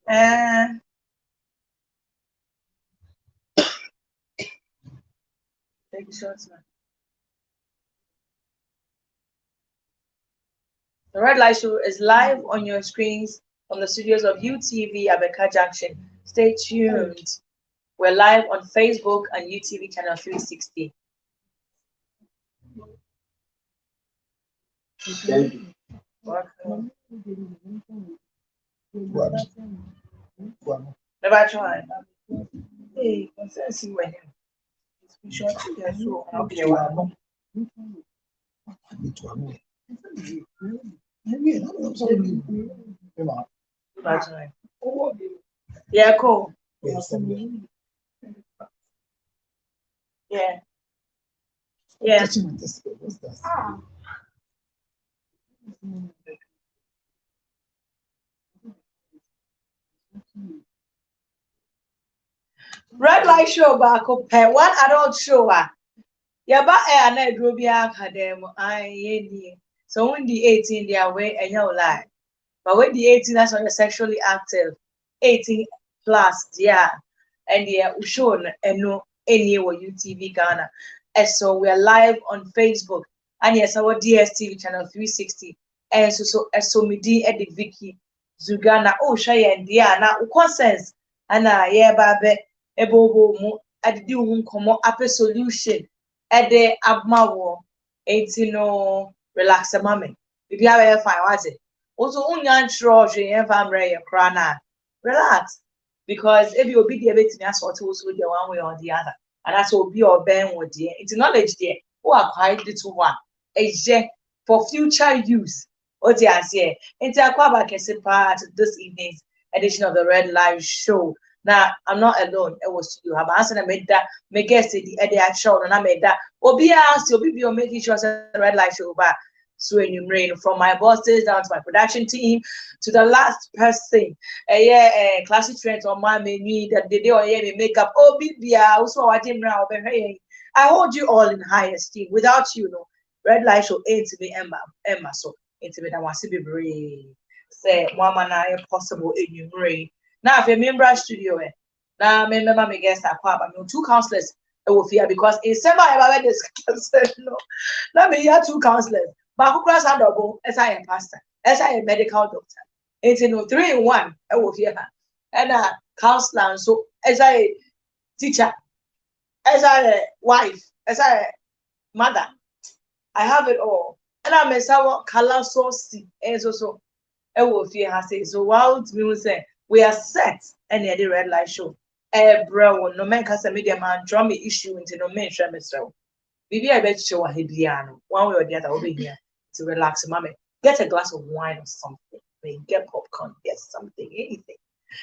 Take a shot, man. The Red Light Show is live on your screens from the studios of UTV Abeka Junction. Stay tuned. We're live on Facebook and UTV channel 360. Thank you. Welcome. Guano. Never try. Hey, consensus when you short to so okay. Guano. Yeah, cool. Yeah. Yeah. What's that? Red Light Show back up. One adult show. Yeah, but I na edro bi academy. So when the 18 they are way and you lie. But when the 18 that's when you're sexually active, 18 plus, yeah, and yeah, we show and no any UTV Ghana. And so we are live on Facebook, and yes, our DSTV channel 360, and so me di Eddie Vicky Zugana. Oh, Shaya and Diana, consensus, and yeah, babe, ebo mu, I do come up a solution at the abmawo, 18 no relax a mommy. If you have a fine, was it? Also, relax, because if you be the bit that's what also the one way or the other, and that's what be your ben with the it's knowledge there. Who are quite little one, a for future use. What you say? Into a part of this evening's edition of the Red Live Show. Now, I'm not alone. It was you. Have answered and made that. Make guess the edit show, and I made that. Obi asked you, be making sure the Red Live Show back. So enumerate from my bosses down to my production team to the last person. Classic friends on my menu that they do me makeup. Oh, Bibia, also I didn't know. I hold you all in high esteem. Without you, no Red Light Show ain't to me Emma so intimate. I want to be brave. Say mama na possible enumerate. Now if you member studio now remember me guest aqua but no two counselors I will fear because in December I ever discussed no. Let me hear two counselors. But who cross and double as I am pastor, as I am medical doctor. It's in 3 in 1. I will fear her. And a counselor, so as I teacher, as I wife, as I mother. I have it all. And I'm a sour color sauce and so I will fear her say. So while we say we are set and the Red Light Show. Bro, no man can say media man draw me issue into no man share myself. Maybe I bet you a headiano. One way or the other over here to relax, mommy. Get a glass of wine or something. Maybe get popcorn, get something, anything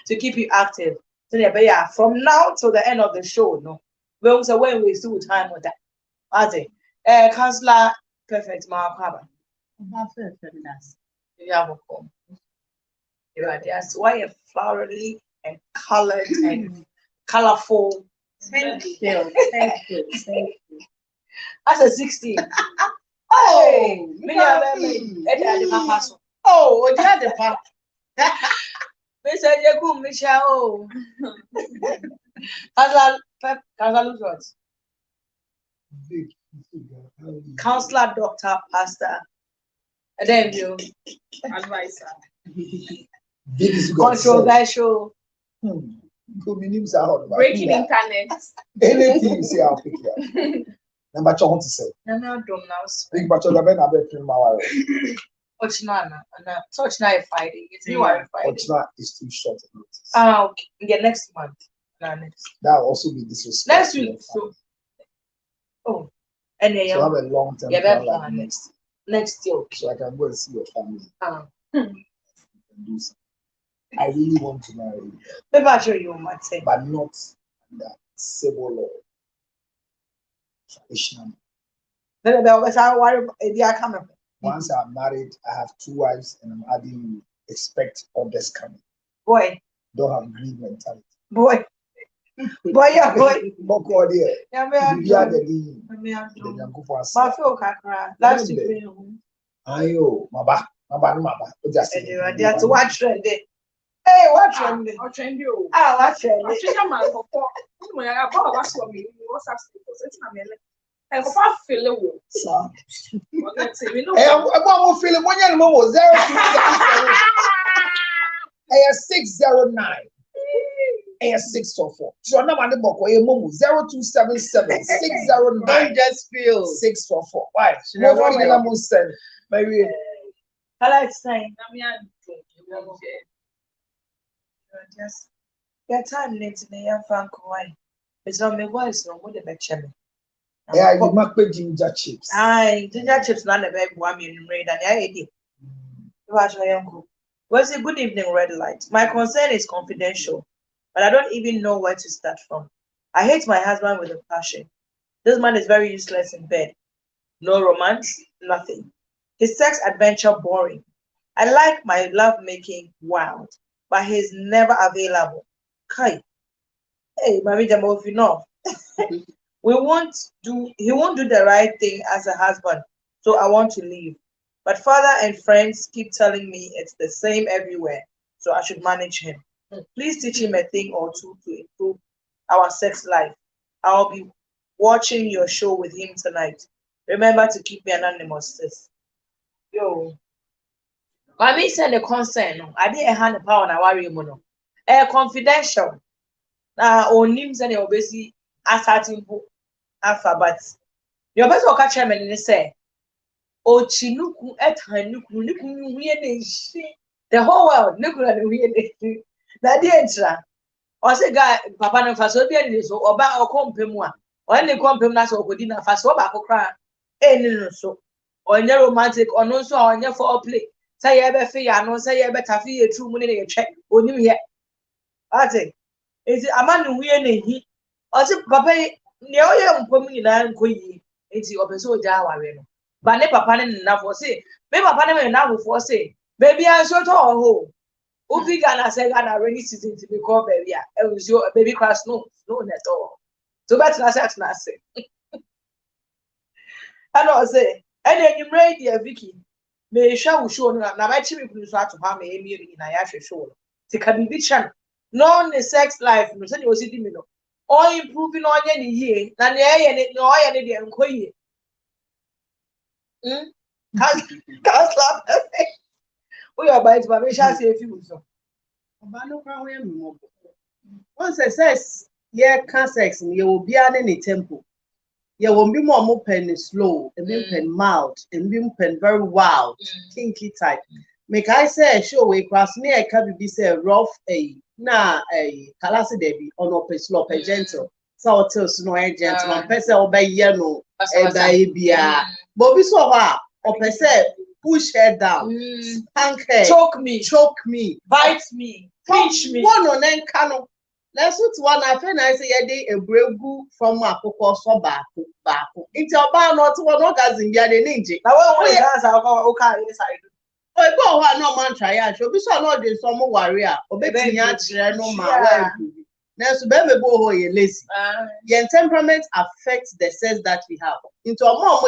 to keep you active. So yeah, from now till the end of the show, no. Well, so when we still time with that. As Counselor Perfect Mark you have a home. You are there. So why flowery and colored and colorful. Thank you. As a 16. Oh, me oh, the other part. Mr. Jacob Michelle. Counselor, doctor, pastor, and then you Advisor. controversial. Breaking internet. Anything you say, I'll pick it up. Number 2 want to say. No, don't now. Big batch of the men are better in my Ochinana, touch night Friday. It's new Friday. Ochina is too short a notice. Okay. Yeah, next month. Next. That will also be disrespectful. Next week. So, oh, and then so have a long term plan like next year. So I can go and see your family. And do something. I really want to marry you. Maybe I'll show you my thing. But not that civil law. Traditional. Once I'm married, I have 2 wives and I'm adding you. Expect others coming. Boy. Don't have greed mentality. Boy. Yeah, boy. Boko there. Yeah, Ayo, maba. Just to watch trend. Hey, what trendy? Or trendy. Oh, What trendy? I think I'm a for. When I bought a for me, what's up? It's not me. I go for feel it. So, Let's say we know. I'm feeling 1 year more 0277. 609. 644. So now I'm the book 0277 609. Don't just feel 644. Why? No, What are you going to send? Maybe. I like saying. Just your time needs me and Frank wine. It's not my voice, no more than a chimney. Yeah, you make the ginger chips. Aye, ginger chips, not a baby, 1 million raid, and I did. Watch my uncle. Was a good evening, red light. My concern is confidential, but I don't even know where to start from. I hate my husband with a passion. This man is very useless in bed. No romance, nothing. His sex adventure boring. I like my love making wild, but he's never available. Kai. Hey, Mami Jamo, if you know. He won't do the right thing as a husband, so I want to leave. But father and friends keep telling me it's the same everywhere, so I should manage him. Please teach him a thing or two to improve our sex life. I'll be watching your show with him tonight. Remember to keep me anonymous, sis. Yo. I mean, send a concern. I didn't hand the power and I worry mono. Confidential. On names and your busy asserting alphabet. Your best work chairman and say, oh, Chinuku et Nuku, the whole world, Nuku and we that the answer. Or say, guy, Papa and Fasobian is or about or compemua, or any compemnas or Godina Fasoba cry. Any so, or any romantic or no so on your for play. Say, ever fee, I know, say, better fee a true money a check, or new here. I think, is it a man who he? Or say, Papa, near young woman and queen, it's your episode. But ne papa ne na for say, me papa ne na for say, baby I so to ho. Ufi Ghana say Ghana rainy season to be called baby. It was your baby class no at all. So that's na say. And I say, and then you made dear Vicky. May show na my chimney to start to have me in a yash show. To can be chan. No sex life, no say you see me no. Or improving on any year, than the air and it no I and the inquiry. Can't slap her face. We are by to shall say a few so. Once it says, yeah, can sex, you will be in a temple. You will be more pen slow, and be pen mild, and be pen very wild, kinky type. Make I say, show way cross near a cabby be say rough a calasi debbie or no pe slow, pe gentle. So tells no gentleman, person obey yellow, a baby. Bobby saw her, or per se, push her down, spank her, choke me, bite me, pinch me. One on then cano. Let's put one. I think I say a brave from my cocoa so back. Into a bar not one orgasm, yeah, the ninja. Now, what is our okay inside? Oh, go no man try. I should be so not in some warrior, or betting no man. Now, so baby boy, you're lazy. Your temperament affects the sense that we have. Into a more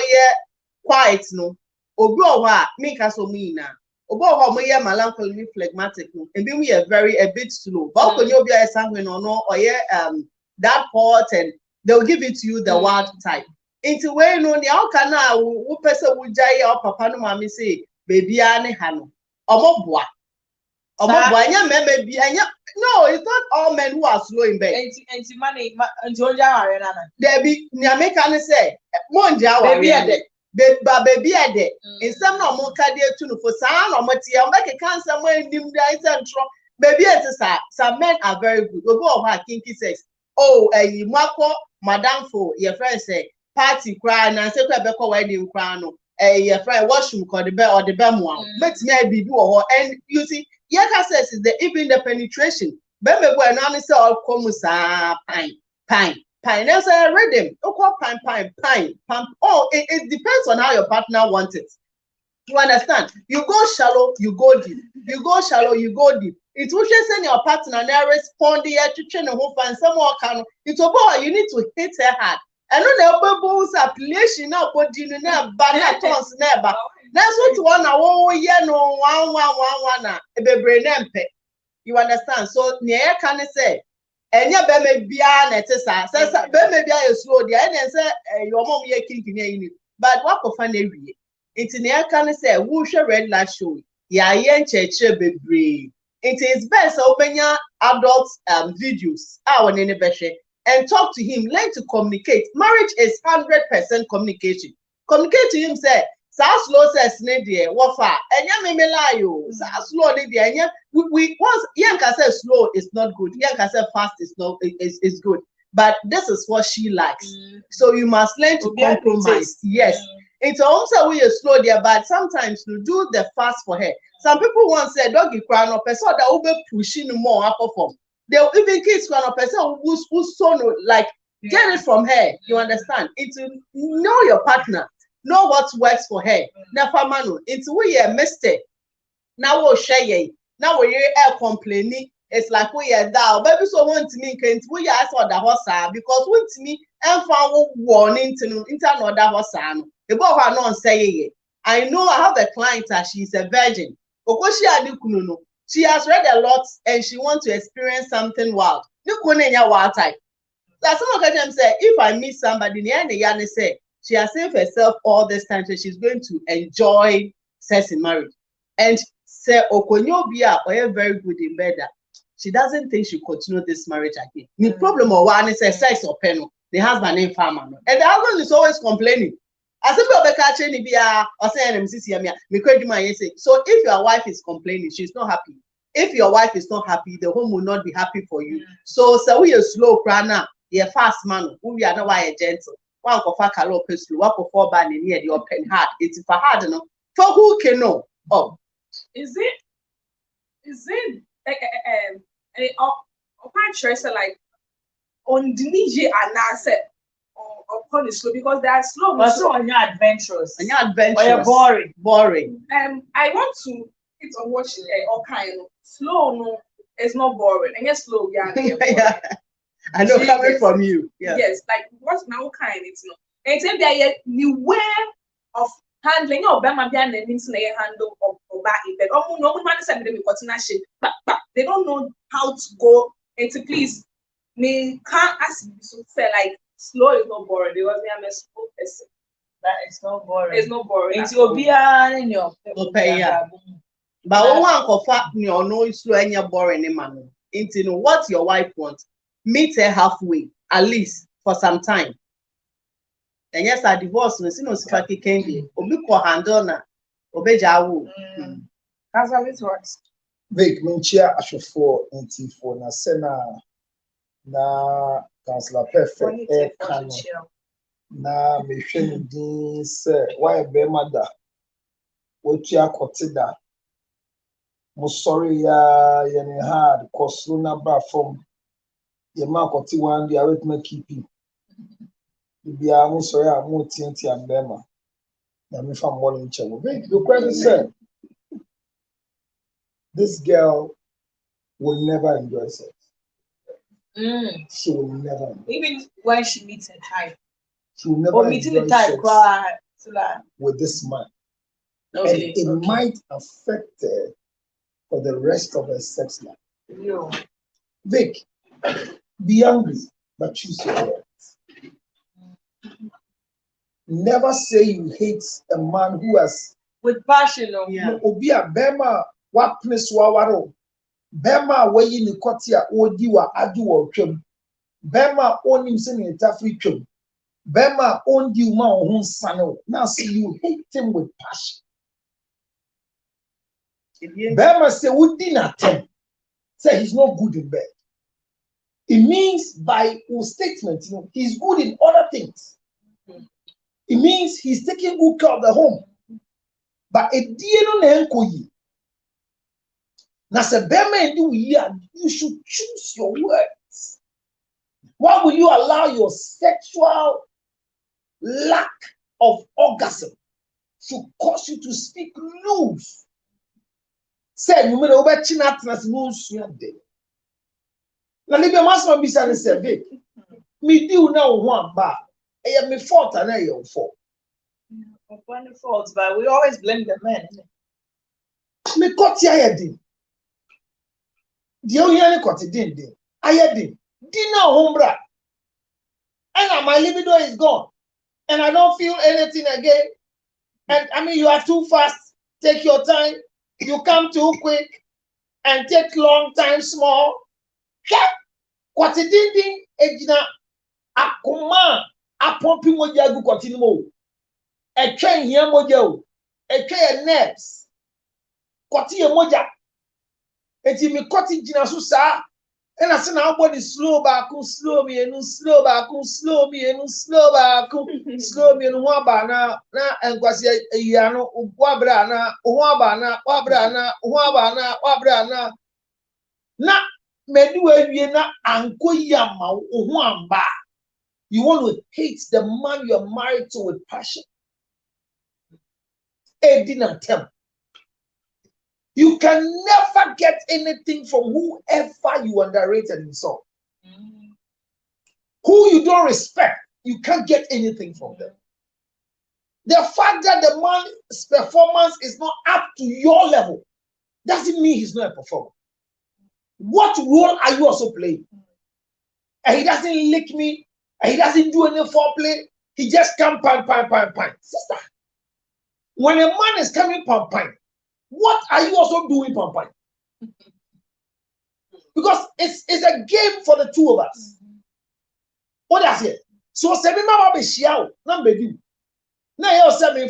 quiet no. Obo make us omina. Obo mo ye melancholy phlegmatic no. And we are a bit slow. But when you be a sanguine or no or that part and they'll give it to you the wild type. Into way no the how na wo person wo jai or papa no mama say baby ane hano. Omo boa anya meme bi anya no, it's not all men who are slow in bed. Enti money enti onja ware na. There be ni American say monja ware. Baby at it. In some no more cardia tune for sound or material, make a cancer when dim dice and trump. Baby at the some men are very good. We go over kinky sex. Oh, a Marco, Madame for your friend say, party cry and say, Quebeco wedding crown. A friend washroom called the bell or the bam. Makes me be do or and you see, Yaka says is the even the penetration. Bembe boy, now say all comusa pine. There's a rhythm. Pine. Oh, it depends on how your partner wants it. You understand? You go shallow, you go deep. You go shallow, you go deep. It will just send your partner and respond here to train the whole fan. Someone can. It's about you need to hit her hard. And when the bubbles affiliation now, but you know, banner tones never. That's what one. Oh, yeah, no, one. A baby. You understand? So near can say, and ya be be an etesa, says be be a slow the and say your mom ye king, but what of an area? It's near can say, who shall red light show? Ya yen church be. It is best open your adult videos our in and talk to him, learn to communicate. Marriage is 100% communication. Communicate to him, say, slow says Nadia, what far? And ya me lie you. Slow Nadia, and we once Yanka says slow is not good. Yanka says fast is not is good. But this is what she likes. So you must learn to compromise. Yes. It's also we are slow there, but sometimes you do the fast for her. Some people want to say doggy crown or person that will be pushing more up from. They'll even kiss crown or person who's so like get it from her. You understand? It's to know your partner, know what works for her. Now, famano, it's we a mistake. Now we'll share ye. Now we are complaining. It's like we are down. Baby, so want to me can't we ask for the horse because want to me and found warning to another horse. The boy are not saying. I know I have a client that she's a virgin. She has read a lot and she wants to experience something wild. Wild type. That's some of them say if I meet somebody, say she has saved herself all this time, so she's going to enjoy sex in marriage. And say Okonyobia or very good in bed. She doesn't think she'll continue this marriage again. The problem of one is sex or penal. The husband ain't farmer. And the husband is always complaining. As if you're catching Ibia or saying so if your wife is complaining, she's not happy. If your wife is not happy, the home will not be happy for you. So we are slow crana, you're fast man, we are not why gentle. One of our calories slow, one of our band near the open heart. It's for hard enough. For who can know? Oh, is it like on the Nije and asset? Upon the slow because they are slow. But so on your adventures. On your adventures. Or you're boring. Boring. I want to hit on what all kind of slow. No, it's not boring. And yes, slow. Yeah. Yeah. I know coming from you. Yeah. Yes, like what's now kind? It's not. And it's there the way of handling your bema behind the means they handle or back in bed. Oh no, man said them but they don't know how to go into please. Me can't ask you to say like. Slow is not boring because I'm a slow person. That is not boring. It's not boring. It's your beer in your but one of fact no slow and you're boring man. Into what your wife wants. Meet her halfway, at least for some time. And yes, I divorced no sifaki kengi. Obi ko handle na obejawu. That's how it works. Big menchia ashofo for na sena na Councillor Perfect Kano na mehwe din se why be mother wotu akotida mo sorry ya yene hard koslu na bra from ye ma koti one dia wait me keep you bia mo sorry a mo tienti ambema na me fam mo nche wo the question said this girl will never enjoy sex. She will never. Even when she meets a type. She will never. Or meeting the type with this man. Okay, and it might affect her for the rest of her sex life. Yo. Vic, be angry, but choose your words. Never say you hate a man who has with passion. Obia Bema wapnes wawaro. Bema weyi ni kotia odi wa adu wa twem. Bema onim se ni tafri twem. Bema ondi uma ohun sane. Now see you hate him with passion. Bema say udi na tem. Say he's not good in bed. It means by statement, he's good in other things. It means he's taking good care of the home. But a deal na enkoyi. Now, you should choose your words. Why will you allow your sexual lack of orgasm to cause you to speak loose? Say, you may over chinatnas loose your day. Now, Libya must not be said, me do now one bar. I am a fault and I am fault. One fault, but we always blame the men. Me cut your head in. The only kote din. Ayedin. Dinner hombra. And my libido is gone. And I don't feel anything again. And I mean, you are too fast. Take your time. You come too quick. And take long time small. Kote din ejina akoma apompi moja gu kote ni mo. Etwe hia moja o. Etwe ye nerves. Kote ye moja. Eti mi kote jina so sa. And I say now body slow back, slow me, and slow back, slow me, and slow back, slow me, and wabana, na and was a yano, wabrana, wabrana. Na meduena anko yama, wamba. You want to hate the man you are married to with passion. Didn't tell. You can never get anything from whoever you underrate and insult. Who you don't respect, you can't get anything from them. The fact that the man's performance is not up to your level doesn't mean he's not a performer. What role are you also playing? And he doesn't lick me, and he doesn't do any foreplay. He just comes pan. Sister, when a man is coming pan, what are you also doing, Pampai? Because it's a game for the two of us. What does it? So, seven mama be shiao, number two. Now, you say, me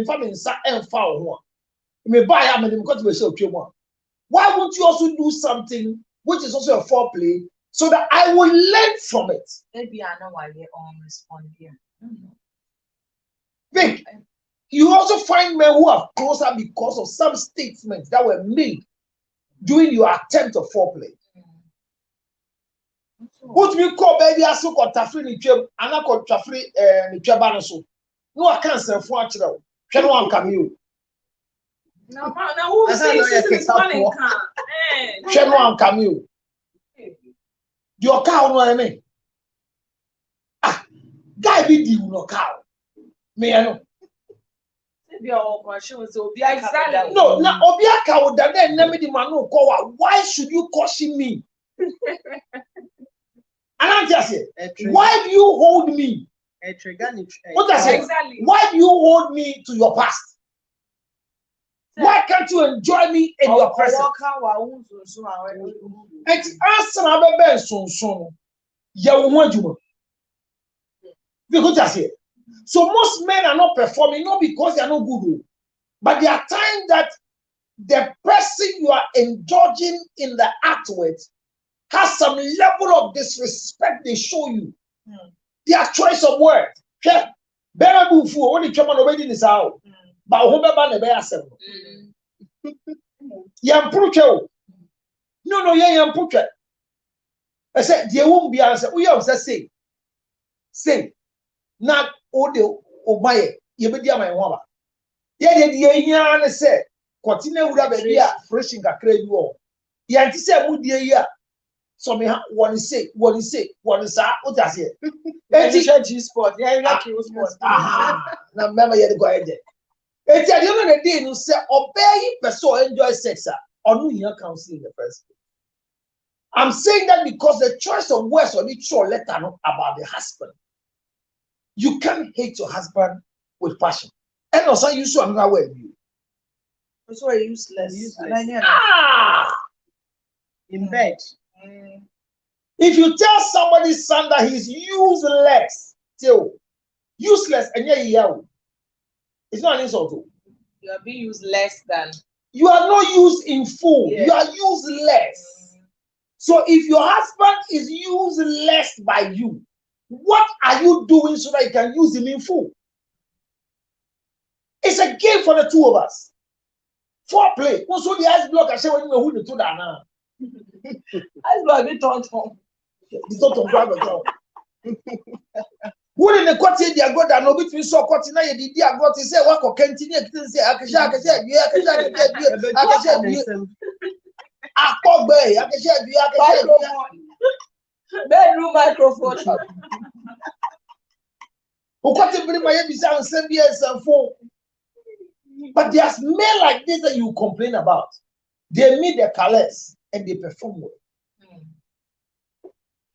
family sa and foul one. Me buy a man because we show one. Why won't you also do something which is also a foreplay so that I will learn from it? Maybe I know why they all respond here. Think. You also find men who are closer because of some statements that were made during your attempt of foreplay. What we call baby aso ko tafri ni twem ana ko tafri ni tweba no so. No I can't say for akira o. Hwe no am cameo. Now who says this is one in car? Hwe no am cameo. Your car no eme. Ah, guy be di no car. Me no. No, now Obiaka would then name the man who call. Why should you caution me? And I'm just saying, why do you hold me? What I say? Exactly. Why do you hold me to your past? Why can't you enjoy me in your presence? It's answer about son. Because I say. So most men are not performing, not because they are not good, but there are times that the person you are indulging in the act with has some level of disrespect they show you. Their choice of words. When the chairman already is out, but whoever never asked them. No, yam puke. I said, there won't be answer. We have to say, not Ode Obaye, you be dear my woman. Yet, the said, continue with a baby, fresh in a crane wall. Yanti said, would dear, so me what is say, what is that? What does it? G sport, yeah, now remember, you go ahead. It's at the end of the day, you say, obey person enjoy sex, or no, you counseling in the first place. I'm saying that because the choice of words on each letter about the husband. You can't hate your husband with passion. And also, you show another way of you. That's why useless. In bed. If you tell somebody's son that he's useless, still useless, and it's not an insult. You are being used less than. You are not used in full. Yeah. You are useless. So if your husband is useless by you, what are you doing so that you can use him in full? It's a game for the two of us. Foreplay. Also, the ice block I say when you who the two that now. Ice block be taught home. It's not on grab it. Who in the quarter they got that no between so quarter now you did got to say what continue to say I can bedroom microphone. But there's men like this that you complain about. They meet their colors and they perform well.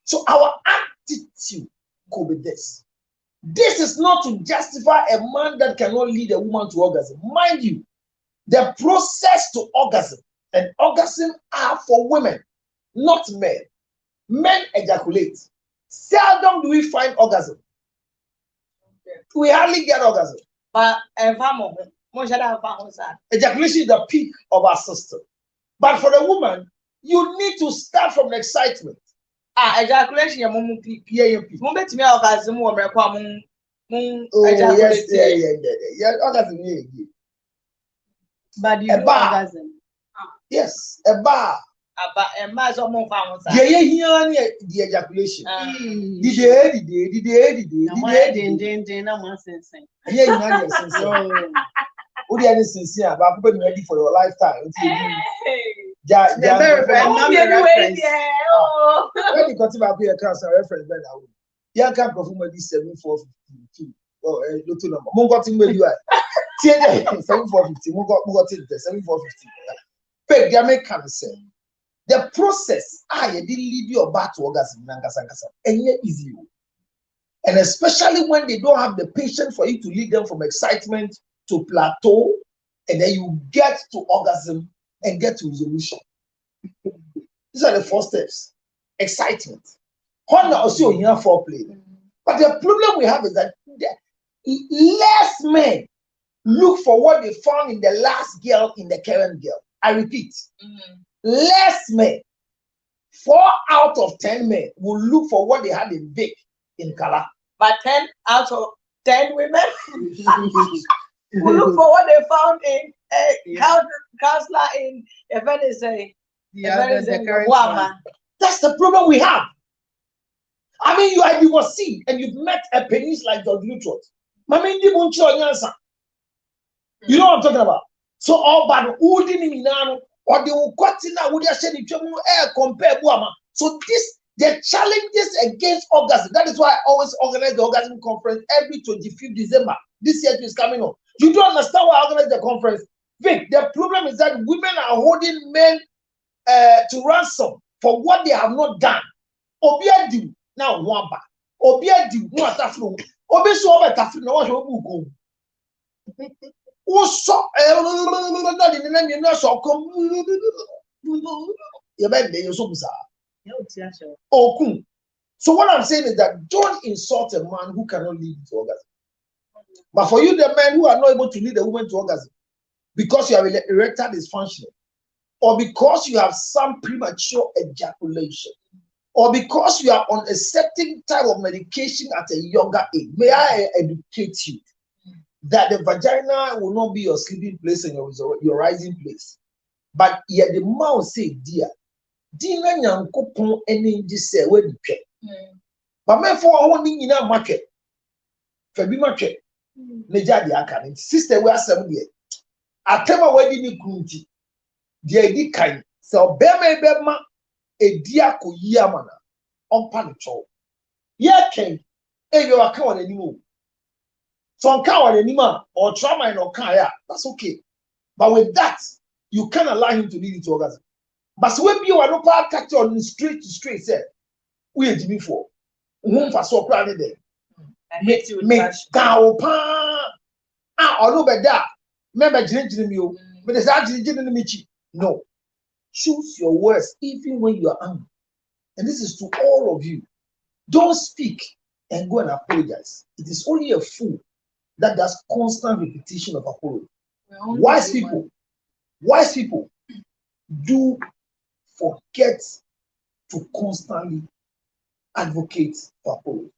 So our attitude could be this. This is not to justify a man that cannot lead a woman to orgasm. Mind you, the process to orgasm and orgasm are for women, not men. Men ejaculate. Seldom do we find orgasm. We hardly get orgasm. But ejaculation is the peak of our system. But for the woman, you need to start from the excitement. Ejaculation is the peak. Yeah, peak. Orgasm yeah. Orgasm, yeah. But you A do bar. orgasm. Yes, a bar. The ejaculation. The ready for your lifetime. The very reference. When you got to be a cancer reference, then I will. You can't perform this 7452. Oh, look to number. Mongo to me, you are 7450. Mongo to the 7450. Peg, the American say the process, you didn't lead your back to orgasm, and yet easy. And especially when they don't have the patience for you to lead them from excitement to plateau, and then you get to orgasm and get to resolution. These are the first steps. Excitement. Honor also here foreplay. But the problem we have is that less men look for what they found in the last girl in the current girl. I repeat, less men, 4 out of 10 men will look for what they had in Vic in Kala. But 10 out of 10 women will look for what they found in a counselor in Wama. That's the problem we have. I mean, you are divorcee and you've met a penis like George Luttrot. You know what I'm talking about? So all bad or they will cut in that would say the compare Buama. So the challenges against orgasm. That is why I always organize the orgasm conference every 25th December. This year is coming up. You don't understand why I organize the conference. Vic, the problem is that women are holding men to ransom for what they have not done. Obiadu now wamba. Obiadu no atafro. Obi so over tafro no wa go. So what I'm saying is that don't insult a man who cannot lead to orgasm. But for you, the men who are not able to lead a woman to orgasm because you have erectile dysfunction, or because you have some premature ejaculation, or because you are on a certain type of medication at a younger age, may I educate you that the vagina will not be your sleeping place and your rising place. But yet the mouth say, dear, Dina Yankopon energy say where the pay. But me for one thing in our market, Fabi market, Neja the Akan, sister, we are 7 years. I tell my wedding in Kunti, the idea kind, so Bema Bema, a diako yamana, on panicho. Yeah, Ken, your account anymore. So anymore or trauma in Okaya, that's okay. But with that, you can't allow him to lead into orgasm. But when you are not catch on straight to straight, say, we are Jimmy for whom for so crowded there. I hate you. Or no better. Remember, you, but it's actually Michi. No. Choose your words even when you are angry. And this is to all of you. Don't speak and go and apologize. It is only a fool that does constant repetition of apology. Wise people do forget to constantly advocate for apology.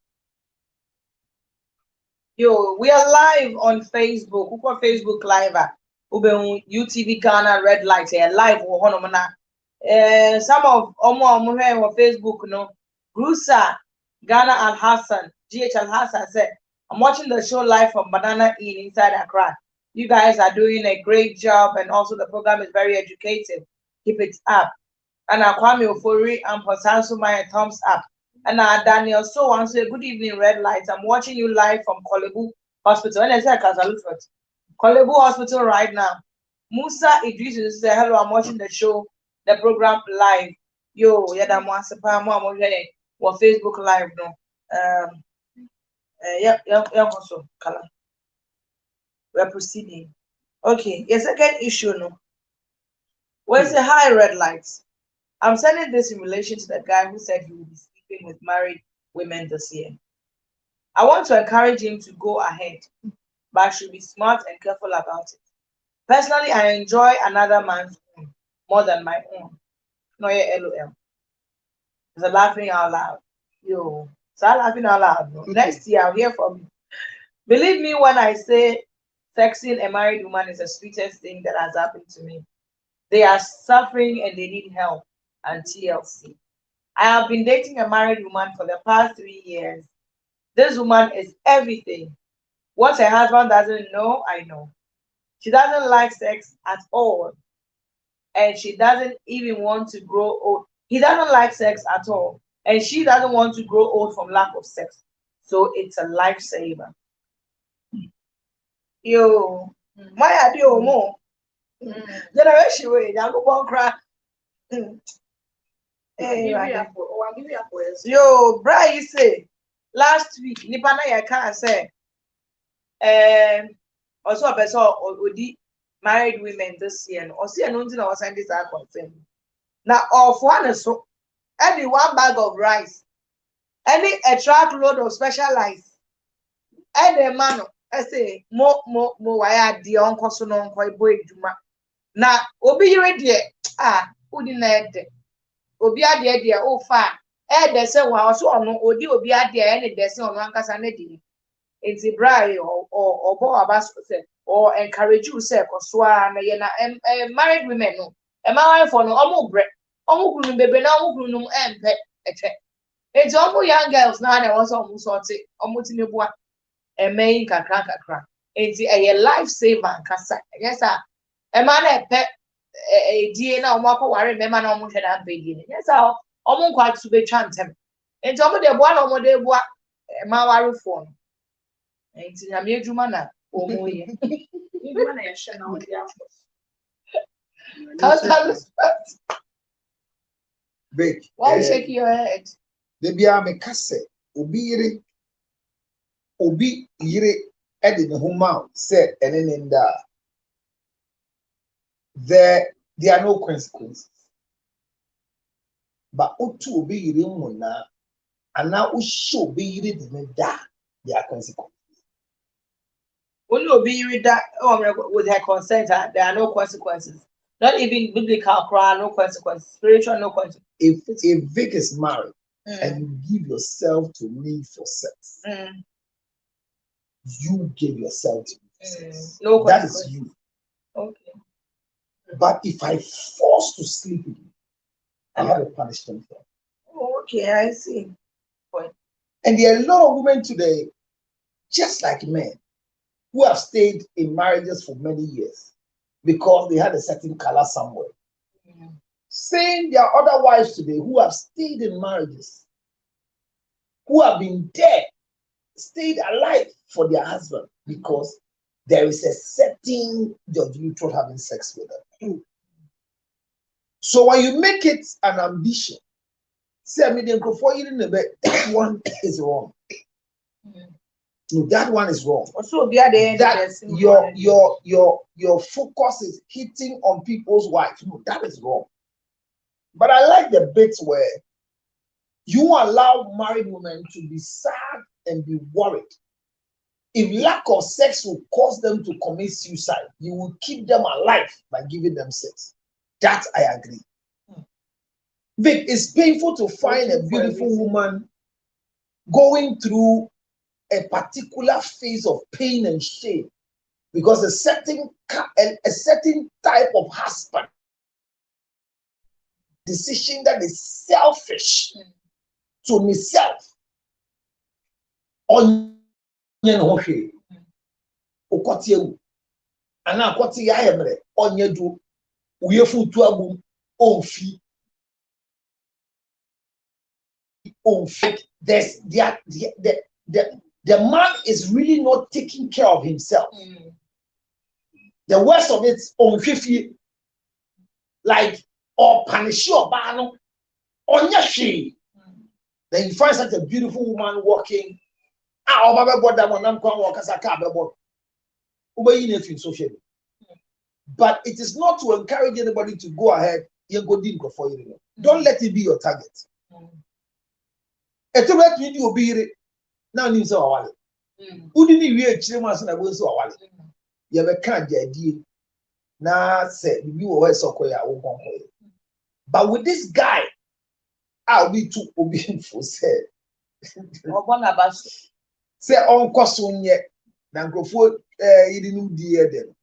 Yo, we are live on Facebook. Who got Facebook live? UTV Ghana Red Light here live. Some of Omo here on Facebook, no. Grusa Ghana Al Hassan, GH Al Hassan said, I'm watching the show live from Banana Inn inside Accra. You guys are doing a great job, and also the program is very educative. Keep it up. And Kwame Ofori and Posansu Maya, thumbs up. And Daniel So wants to say, good evening, Red Lights. I'm watching you live from Kolebu Hospital. And I said, Kolebu Hospital right now. Musa Idris says, hello, I'm watching the show the program live. Yo, yada mo asepa mo amo hwe wo Facebook live no. Yeah, also color. We're proceeding. Okay, your second issue no. Where's the high red lights? I'm sending this in relation to the guy who said he will be sleeping with married women this year. I want to encourage him to go ahead, but I should be smart and careful about it. Personally, I enjoy another man's own more than my own. No, yeah, LOL. It's a laughing out loud. Yo, start laughing out loud. No. Next year, I'll hear from you. Believe me when I say sexing a married woman is the sweetest thing that has happened to me. They are suffering and they need help and TLC. I have been dating a married woman for the past 3 years. This woman is everything. What her husband doesn't know, I know. She doesn't like sex at all. And she doesn't even want to grow old. He doesn't like sex at all. And she doesn't want to grow old from lack of sex. So it's a lifesaver. Yo, my idea more. Generation way, I go one cry. Yo, Brian, you say last week, Nipana Yaka said, also a person already married women this year, or see announcing our scientists are concerned. Now, of one is so, any 1 bag of rice, any a truckload of special rice, any man, I say, more, why the uncle so non quite boy duma. Now, obi ready, who didn't obi adia, oh, far. They say, well, so on Odi obi adia, any they say on one casanedi. It's a bribe or about or encourage you, say, or swan, married women, no. A man for no almost bread, almost baby, now, and pet. It's almost young girls now, and I was almost almost in the bois, and making a crack. It's a lifesaver, Cassa. Yes, sir. A man a pet a dear now, Marco, I remember no more than I'm beginning. Yes, I'll almost quite to be chanting. It's almost the one or the bois, a Mawaru phone. It's a mere Jumana. Oh, Big. Why shake your head? They be a mekase. Obi yire edi ne huma said and in there are no consequences. But otu obi yire muna and now usho obi yire de da there are consequences. Only obi read that with her consent, there are no consequences. Not even biblical cry, no consequences. Spiritual, no consequences. If Vic is married and you give yourself to me for sex, you give yourself to me for sex. No that is you. Okay. But if I force to sleep with you, I have a punishment for it. Oh, okay, I see. And there are a lot of women today, just like men, who have stayed in marriages for many years because they had a certain color somewhere. Saying there are other wives today who have stayed in marriages, who have been dead, stayed alive for their husband because there is a certain judge neutral having sex with them. So when you make it an ambition, say that one is wrong. No, that one is wrong. Also, that your focus is hitting on people's wives. No, that is wrong. But I like the bits where you allow married women to be sad and be worried. If lack of sex will cause them to commit suicide, you will keep them alive by giving them sex. That I agree. Vic, it's painful to find a beautiful woman going through a particular phase of pain and shame because a certain type of husband decision that is selfish to himself on okotie ana akotie ya yemre onye du uyefu tu agum onfi there's the man is really not taking care of himself. The worst of it on 50, like or punish your bano on your she. Then you find such a beautiful woman walking. Ah, Baba bought that one. I'm going to walk as a car. But it is not to encourage anybody to go ahead. You go deep for you. Don't let it be your target. It's let me do be now. Needs our wallet. Who didn't we actually must have go so wallet? You have a can't get now say you were so quiet. But with this guy, I'll be too obedient for said. Say on costume yet. Now go for you didn't dear them.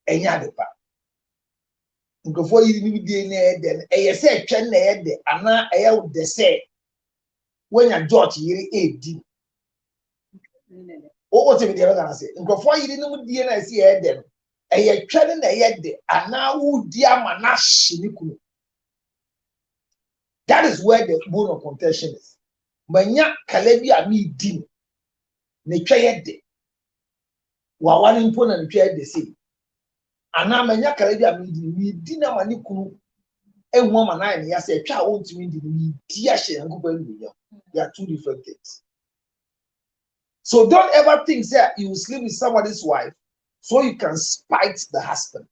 Enyadepa. Nkofo yi ni die na ede eye se twa na ede ana eye de se wenya George yiri edi o te me dey na say nkofo yi ni die na se ede no eye twa na ede ana wo di ama na hye ni kunu. That is where the bone of contention is. Manya kalebi a mi di ne twa ede wa wani mpo na twa ede sei. Ana manya kare bia mi di na mani kunu enwo ma na ya say twa won timi di mi di ahye yankopa ndunya. They are two different things. So don't ever think that you will sleep with somebody's wife so you can spite the husband.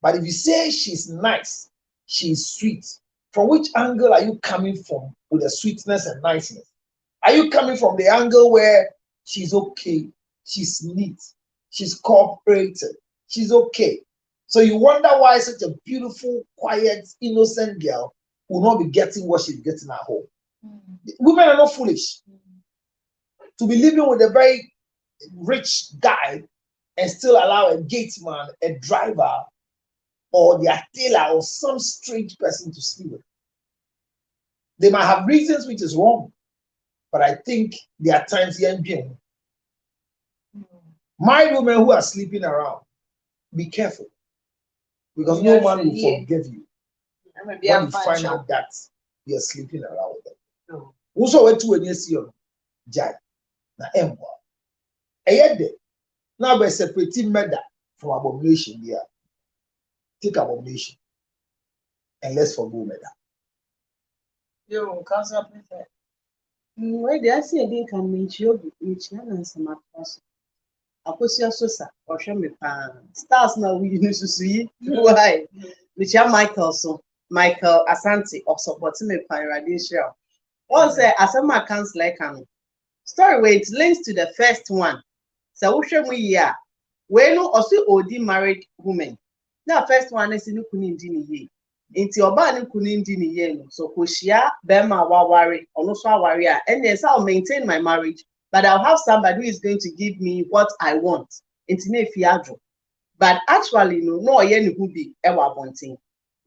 But if you say she's nice, she's sweet, from which angle are you coming from with the sweetness and niceness? Are you coming from the angle where she's okay, she's neat, she's cooperative, she's okay? So you wonder why such a beautiful, quiet, innocent girl will not be getting what she's getting at home. Women are not foolish. To be living with a very rich guy and still allow a gate man, a driver, or their tailor, or some strange person to sleep with. They might have reasons which is wrong, but I think there are times here in married women who are sleeping around, be careful, because no man will forgive you when you find out that you're sleeping around with them. Also, went to a see on Jai na emwa. Ayede now by separating murder from abomination here. Take abomination and let's forgo murder. Yo, council prefer. Why did I see a day can meet you and some person? Akosia Sosa or Shami Pan. Stars now we used to see why. Michelle Michael Asante of supporting me pan radiation. Once Asama comes like an story where it links to the first one. So we no also OD married women. Now first one is in Kunindini ye. Inti oba ni kunindini ye no. So koshia bema wawari or no swawaria. And yes, I'll maintain my marriage, but I'll have somebody who is going to give me what I want. Intine fiadro. But actually, no yen who be ewa wanting.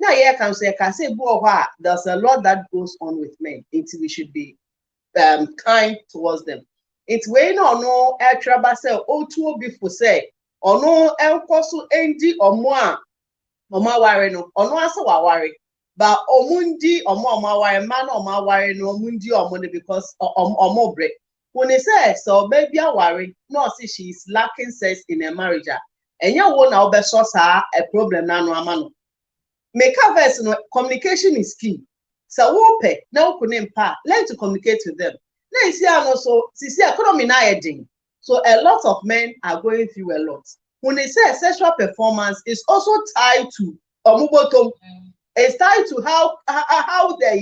Now here can say there's a lot that goes on with men. We should be kind towards them. It's way no air trouble say two before say or no el kosu endi or more worry no or no answer worry. But omundi or more worry man or more worry no mundi or money because or more break. When they say so baby I worry, no see she's lacking sense in a marriage. And you won't now be so a problem now no amano. Make a verse no communication is key. So wope now couldn't learn to communicate with them. Now you see also see economy now heading. So a lot of men are going through a lot. When they say sexual performance is also tied to omubotom. It's tied to how they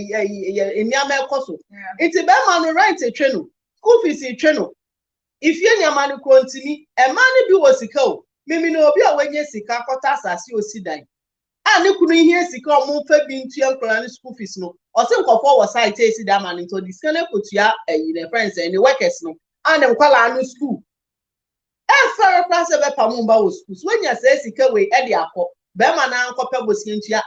in Yamel Koso. It's a bad man right a channel. School fees in channel. If you're man continue, a man be was a cow. Maybe no be a when you see Kakotas as you see that. And you couldn't hear Sika move being to your school fees no. Or some of our side takes that man into the scanner put ya in the friends and the workers no. And then call our new school. And for a class of a Pamumba was when you say Sika way Eddie Ako, Bema now copper was into ya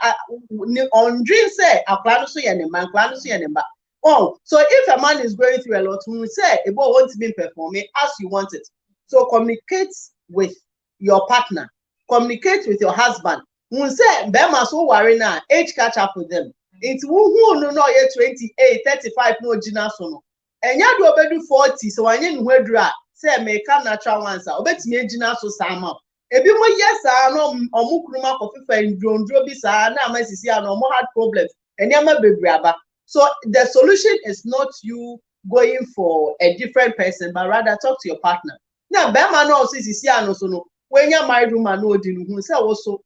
on dream say a plan so and a man plan so and a oh, so if a man is going through a lot, we say it won't be performing as you want it. So communicate with your partner, communicate with your husband. We say Bema so worry now, age catch up with them. It's who no 28, 35 no Gina sono. And ya do obedu 40, so I need where say make natural answer. Obet me Gina so sama. Ebi mo yes no omo kuruma kofifa ndrondro bi sa na amasisi no omo had problems. Enyama bebre aba. So the solution is not you going for a different person, but rather talk to your partner. Now, Bema no sisi ano so no. When you married woman no di no say also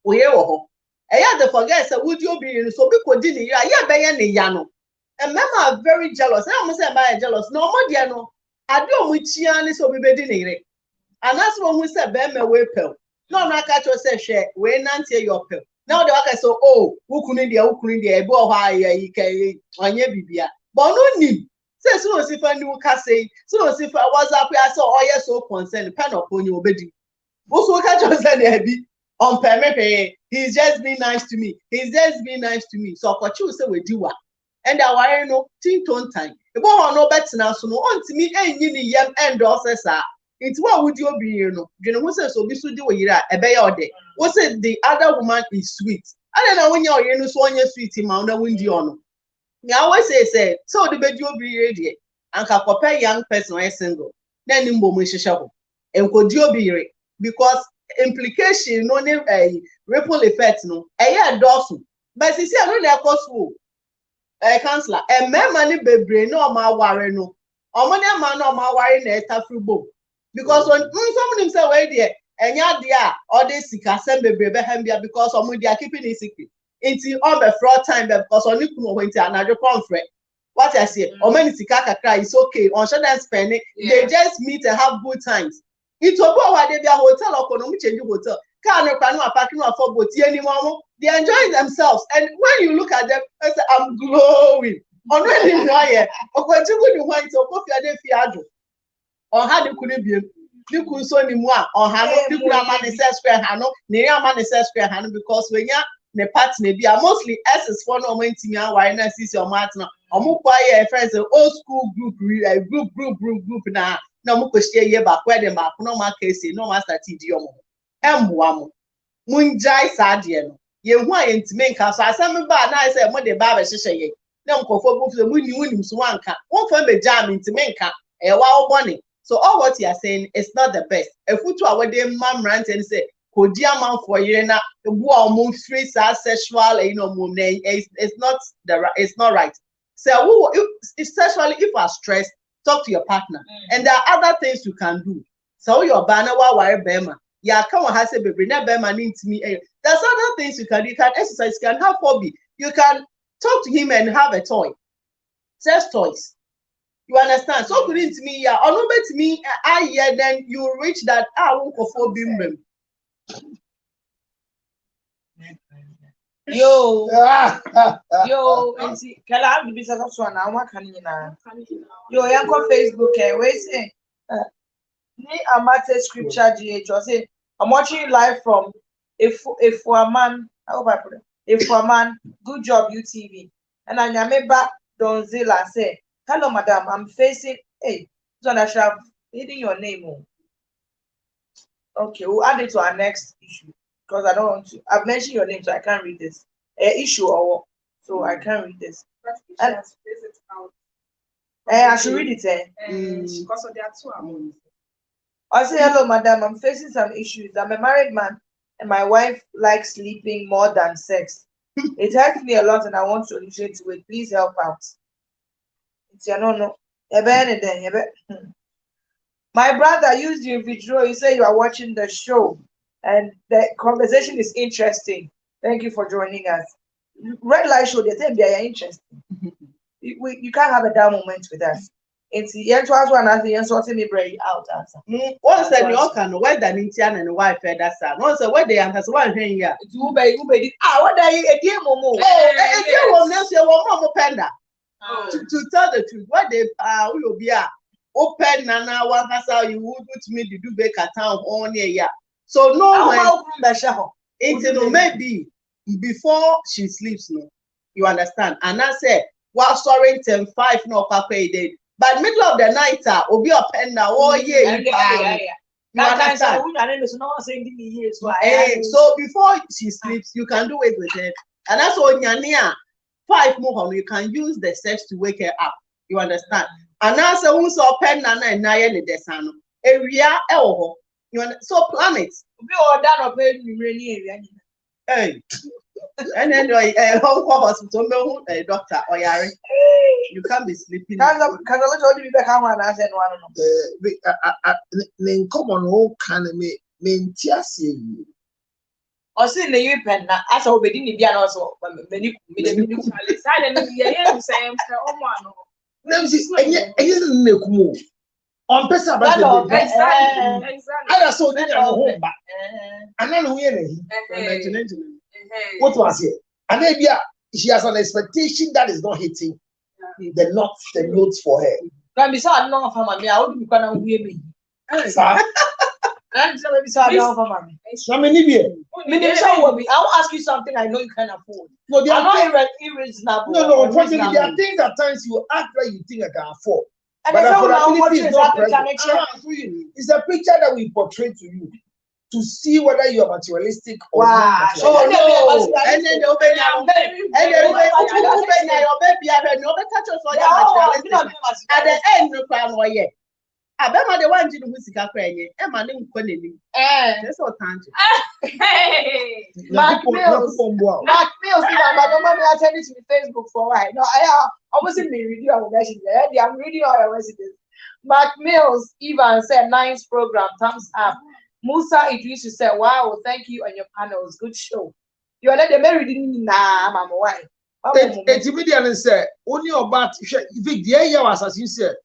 oye wo ho. Eya the forget say would you be so be ko di ni ya be ye ne ya no. And men are very jealous. I am say am jealous. No more dia no. Ade o mu chia ni so be di ni re. And that's when we say Bema we pel. No na catch you say share we nante your pel. Now the worker so oh wukuni dia ebe o ha ya ike onye bibia. But no nim. Say so si fa ni wuka say so si fa WhatsApp ya so oye so concerned pen upon you obedi. Also catch you say na bi on permit he's just being nice to me. He's just being nice to me. So for you say we do what. And that why no tin ton time. Ebo ho no bet na so no ontimi enyi ni yam endorse sa. It's what would you be, you know? You know, who says so? Be so do you a bay all day. What's it? The other woman is sweet. I don't know when you're in so on your sweet in Mount Windy on. I always say, so the bed you'll be ready. And can compare young person or single. Then in Bomisha and could you be because implication no a ripple effect no a year dozen. But see, I don't know school. A counselor, a man money baby no ma worry no. Or money man no ma worry na through book. Because when someone say where there and ya dia or they sick assemble behembia because they are keeping it secret until on the fraud time because on you went to another conference. What I say, or many sikaka cry is okay, on shouldn't spend it, they just meet and have good times. It's a why they be a hotel or economic change hotel. Can't parking for both anymore. They enjoy themselves, and when you look at them, I say, I'm glowing. On really why or what you would want to coffee a or how they could be. You could so ni more or Hano, people are manifesting Hano, near manifesting Hano because when you're the parts may be mostly S is for no maintain why not see your partner or more quiet friends, old school group now. No more question ye back where them back, no more case, no master TDO. M1 Munjai Sadian. Ye want to make us some bad nice and what the barber shisha. No conform to the winning swanka. One for the jam into menka, a wow bonnet. So all what you are saying is not the best. If we to our day mom rant and say, could dear man for you na moon free sexual, you know, it's not it's not right. So if sexually if you are stressed, talk to your partner. And there are other things you can do. So your banner while we're Bema. Yeah, come on, has a baby, never Bema needs me. There's other things you can do. You can exercise, you can have hobby, you can talk to him and have a toy. Sex toys. You understand? So couldn't me, yeah, or no bet me, yeah, then you reach that I won't go for bim. Yo, and see, can I have the business of one? I'm working now. Yo, I'm on Facebook, wait, say, me, I'm at a scripture GH, or say, I'm watching live from if for a man, I hope I put it, if for a man, good job, UTV. And I remember Donzilla say, hello, madam. I'm facing. Hey, so I should have hidden your name. Okay, we'll add it to our next issue because I don't want to. I've mentioned your name, so I can't read this issue or so I can't read this. And, I should read it. Because there are two amounts. I say hello, madam. I'm facing some issues. I'm a married man, and my wife likes sleeping more than sex. It hurts me a lot, and I want to solution to it. Please help out. No. My brother used your video. You say you are watching the show and the conversation is interesting. Thank you for joining us. Red light show, they think they are interesting. You can't have a down moment with us. It's the entrance one as the insulting me bring out answer. Once said you can where the Nintian and the wife that's once where they answer one thing here. What are you a dear momo? Penda. To tell the truth, what they will be open Nana one has how you would put me to do back at town on here. So no it's maybe before she sleeps, no. You understand? And I said, well, sorry, 10-5 no papa day. But middle of the night, will be up and now, oh yeah. You understand? So before she sleeps, you can do it with her. And that's all Nyania. 5 more, you can use the sex to wake her up. You understand? And now, so who's open Nana and Naya in the Desano area, so plan it. Be all done or pay me really. Hey. And then home hospital, doctor or Yari. You can't be sleeping. Can I let you be back on I said Then come on, whole kind of me, you. Or see the you pen as I didn't be also many Silent, yeah, same. Oh, man. Now, see, and you make move. On Pesa, but I saw that home back. And then we what was it? And maybe she has an expectation that is not hitting the notes for her. Can be so no for mommy. I would be going to hear me. And so maybe so no for mommy. I mean, I'll ask you something I know you can afford. No, they are not irreasonable. No, unfortunately, there are things at times you act like you think I can afford. And But affordability is not present. It's a picture that we portray to you to see whether you are materialistic or wow. not. Oh, no. And then they'll be at the end, no crime or yet. I bet my one to the music crying, and my name Quentin. That's all time. Mark Mills, I sent it to Facebook for a while. No, I wasn't reading our message. I'm reading our messages. Mark Mills even said, nice program, thumbs up. Musa Idrisu said, wow, thank you on your panels. Good show. You are not the married in Mama. Why? It's immediately said, only about Vic, the area was as you said,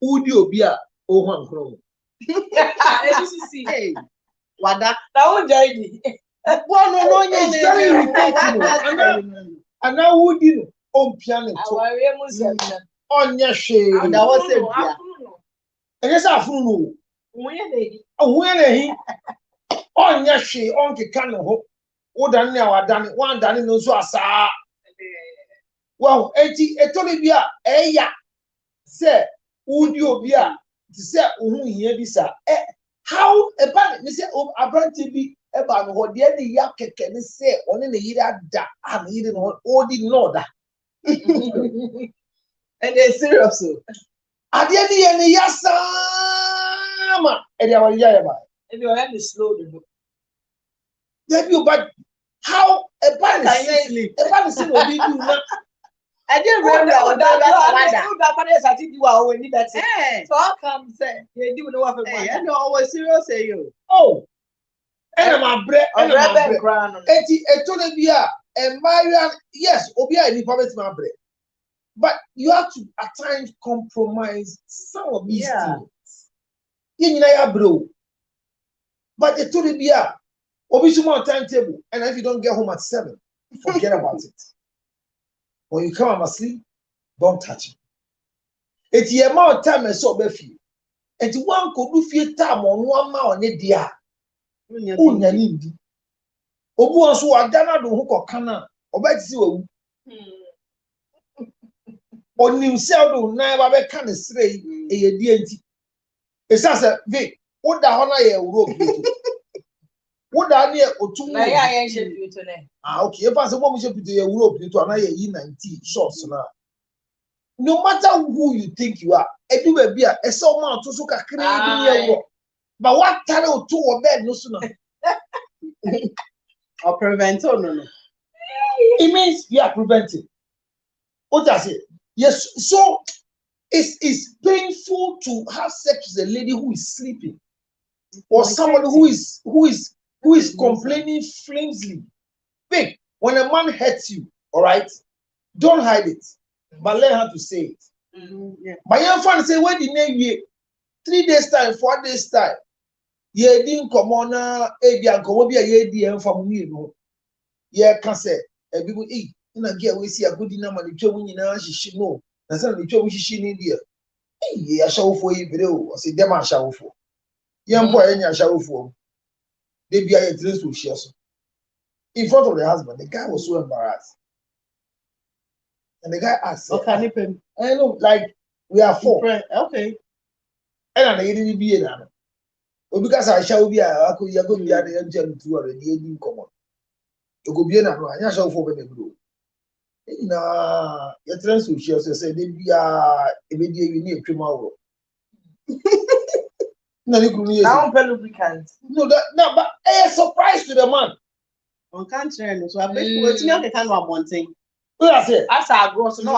would you be a one crow? Hey, what that? Now, Jody. Well, no, it's very irritating. And now, would you on piano on your shade? And I was saying, and yes, I fool. When he on your shade, on the canoe, what done now, done it, one done in those was well, 80, a Tolibia, yeah, sir, would you be a say, who here be sir? How about Mr. Abranti about what the other yak can say on in the year that I'm eating on all the Norda. And they're serious. At the end of the Yasama, and they were Yama. If you have to slow the book. But how about say, about the same will be you not. I didn't remember that you are when you better. So how come say you do know what I know I was serious say you. Oh, and my bread and my crown. It told me and Marian, yes, Obia in the public my bread. But you have to at times compromise some of these things. You know, bro. But it told me Obi more timetable, and if you don't get home at 7, forget about it. When you come asleep, don't touch it. It's the amount of time I saw Befi. And one could do few time on one mouth on it, dear. Unyanindi. Obu also a Ghana do hook or canna, or better see you. On himself, do never can say a DNT. It's as a Vic, what the honor you wrote. What are near or 2 years? Okay, if I say what we should be Europe into another 90 shots now. No matter who you think you are, a do a beer, a so much to suck a cream. But what time or 2 or bed no sooner? Or prevent no. It means you are preventing. What does it? Yes, so it's painful to have sex with a lady who is sleeping, or someone who is complaining flimsily. Big, when a man hurts you, all right, don't hide it, but learn how to say it. My young friend say, when the name 3 days time, 4 days time, ye didn't come on and come be a DM from me. Yeah, can say, and people eat. Get we see a good dinner and the chewing in our she know. And some of the chewing she need here. Hey, I shall for you, video, or say them I shall for. Young boy, any I shall for. They be a dress with shares. In front of the husband, the guy was so embarrassed. And the guy asked, okay, I know, like we are 4. Okay. And I didn't be a man. Well, because I shall be a could you go be at the engine to a didn't come on. You could be an I shall for the blue. Your transfer she also said they be a media you need tomorrow. No, you couldn't use Now it. I'm lubricant. No, but a surprise to the man. On country, so I bet you what's me kind of one thing. What I said. As I grow, so no,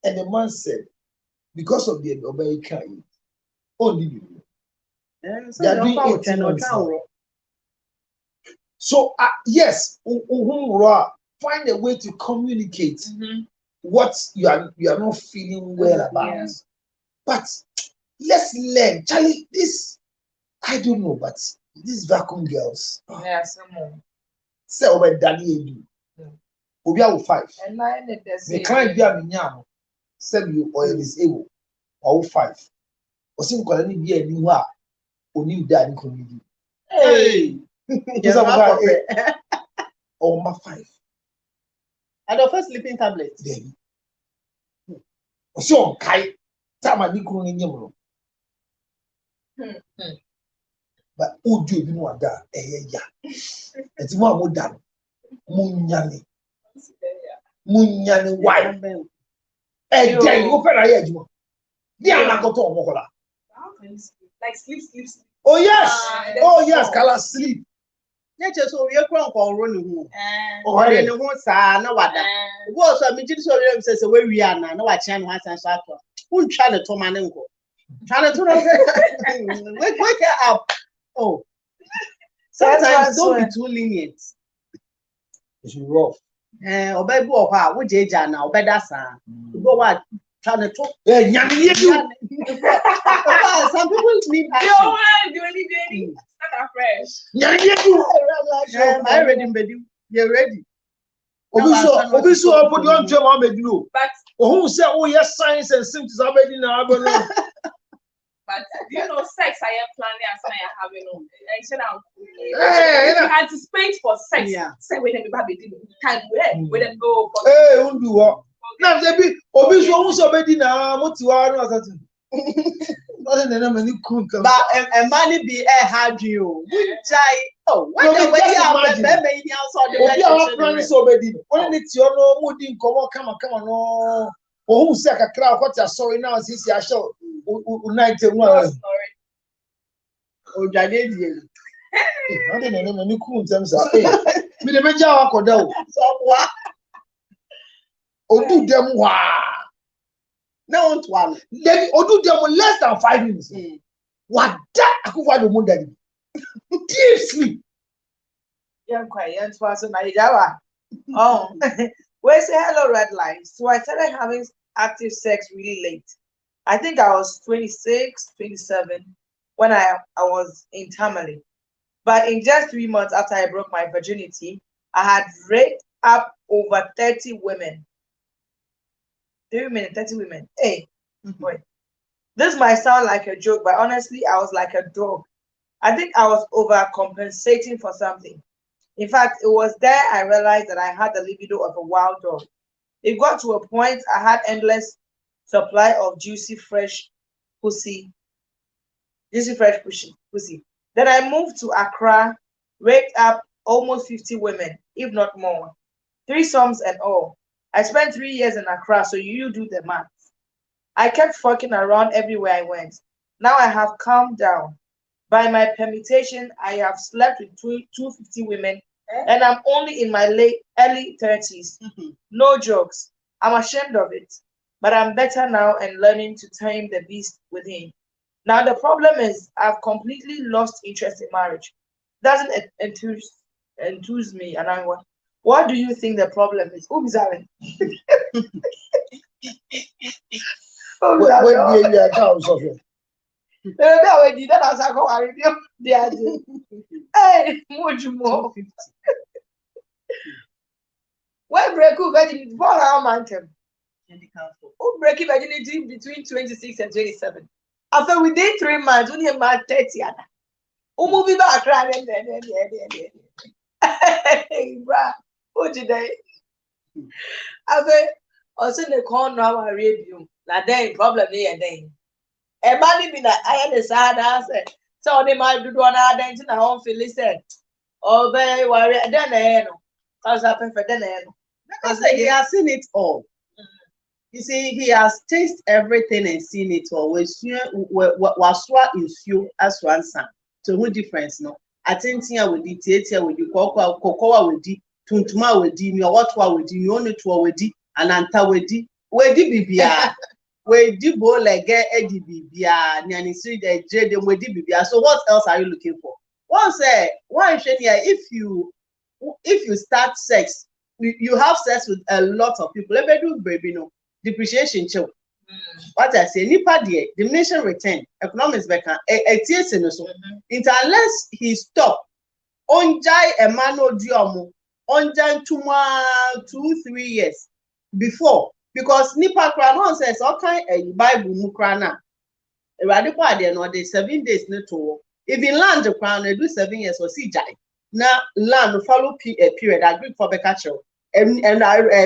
And the man said, because of the American, only you. They are doing 18 months now. So yes, find a way to communicate what you are not feeling well about. Yeah. But let's learn, Charlie. This I don't know, but these vacuum girls. Yeah, some more. Say over Daddy Edu. Obi awo 5. And I need to The say. client be a minyam. Say you or disabled or 5. Or some colony be a new one. Only daddy community. Hey, or my 5. and the first sleeping tablet. Baby. So kai tama ni kunu ni nyemo. But ojo bi no ada ya. Enti mo amoda munyane. Munyane why? Eh dey you fẹ́ ra ye ejimo. Di anakoto omokola. How can you sleep? Like sleep. Oh yes. Oh that's yes, all. kala sleep. Nature so we are crown call running home. Oh Or yeah. in the home, sir, no wada. Go so me just so we say where we are now. No watch and once and so after. Who try to turn man go? Try to wake up. Oh. Sometimes don't be too lenient. It's rough. Obey bo ha, wo jeja na obey that sa. Go what trying to talk. Eh nyame ye du. Some people need You action. want to do anything? Start afresh. Nyame ye du. I ready, baby. You're ready. Obi so opo di ontwe ma be duro. But Ohun say oh yes signs and symptoms abedi na abo no. you know, sex I am planning as I am having on. I said I'm Eh, you anticipate for sex. Yeah. Say when everybody did time where them go for eh undu wo. Na say bi obi so ohun so obedi na motiwa no asatu. Nothing na many kun kan. But a money be a hard you. Good jai. Oh, when No, the but way just you are imagine. baby in outside the Obi awa plan relationship. so obedi. Only ti ono mu di nkomo kama no. Ohun say kakra akwati asori na sisi asho night mu. sorry. Oh, jade die. Nothing na many kun tem say. Eh, me de meja akoda o. So what? Odu dem wa. No one. Then odu dem less than 5 minutes. Wada akufa do mu daddy. Deep sleep. Yeah, quite. Yeah, so Naija. Oh, we say hello, red light. So I started having active sex really late. I think I was 26, 27 when I was in Tamale. But in just 3 months after I broke my virginity, I had raped up over 30 women. 30 women. Hey, boy. This might sound like a joke, but honestly, I was like a dog. I think I was overcompensating for something. In fact, it was there I realized that I had the libido of a wild dog. It got to a point I had endless supply of juicy, fresh pussy. Then I moved to Accra, raped up almost 50 women, if not more. Threesomes and all. I spent 3 years in Accra, so you do the math. I kept fucking around everywhere I went. Now I have calmed down. By my permutation, I have slept with 250 women, and I'm only in my early 30s. No jokes. I'm ashamed of it, but I'm better now and learning to tame the beast within. Now the problem is I've completely lost interest in marriage. Doesn't enthuse me, and I want. What do you think the problem is? Oops, sorry. When the accounts of it. Hey, much more. When break virginity, for our mountain. Who break virginity between 26 and 27? After we did 3 months, we need about 30. Who move it back? Hey, bruh. What did I? After also the corner now I read you. Now then problem here then. A man be that I had a sad answer. So they might do one identity na home feel listen. Oh, very worry. Then I know. Cause I prefer then I know. I say he has seen it all. You see, he has tasted everything and seen it all. We waswa in few as one son. So who difference no? I think here with the theater with the cocoa with the tuntuma with the what with the only two with the and anta with the bibia. We di bo like Eddie bibia, Nani street J with the bibia. So what else are you looking for? One say, if you start sex, you have sex with a lot of people. Let me do baby no. Depreciation chill. What I say, nipa there, diminishing return, economics back unless he stop, onjai a man or diomo, onjai 2-3 years before, because nipa kranon says, okay, a Bible mukrana, a radical idea, no, they 7 days no. If in land the crown, they do 7 years or see jai. Now land follow a period, agree for Beccacho, and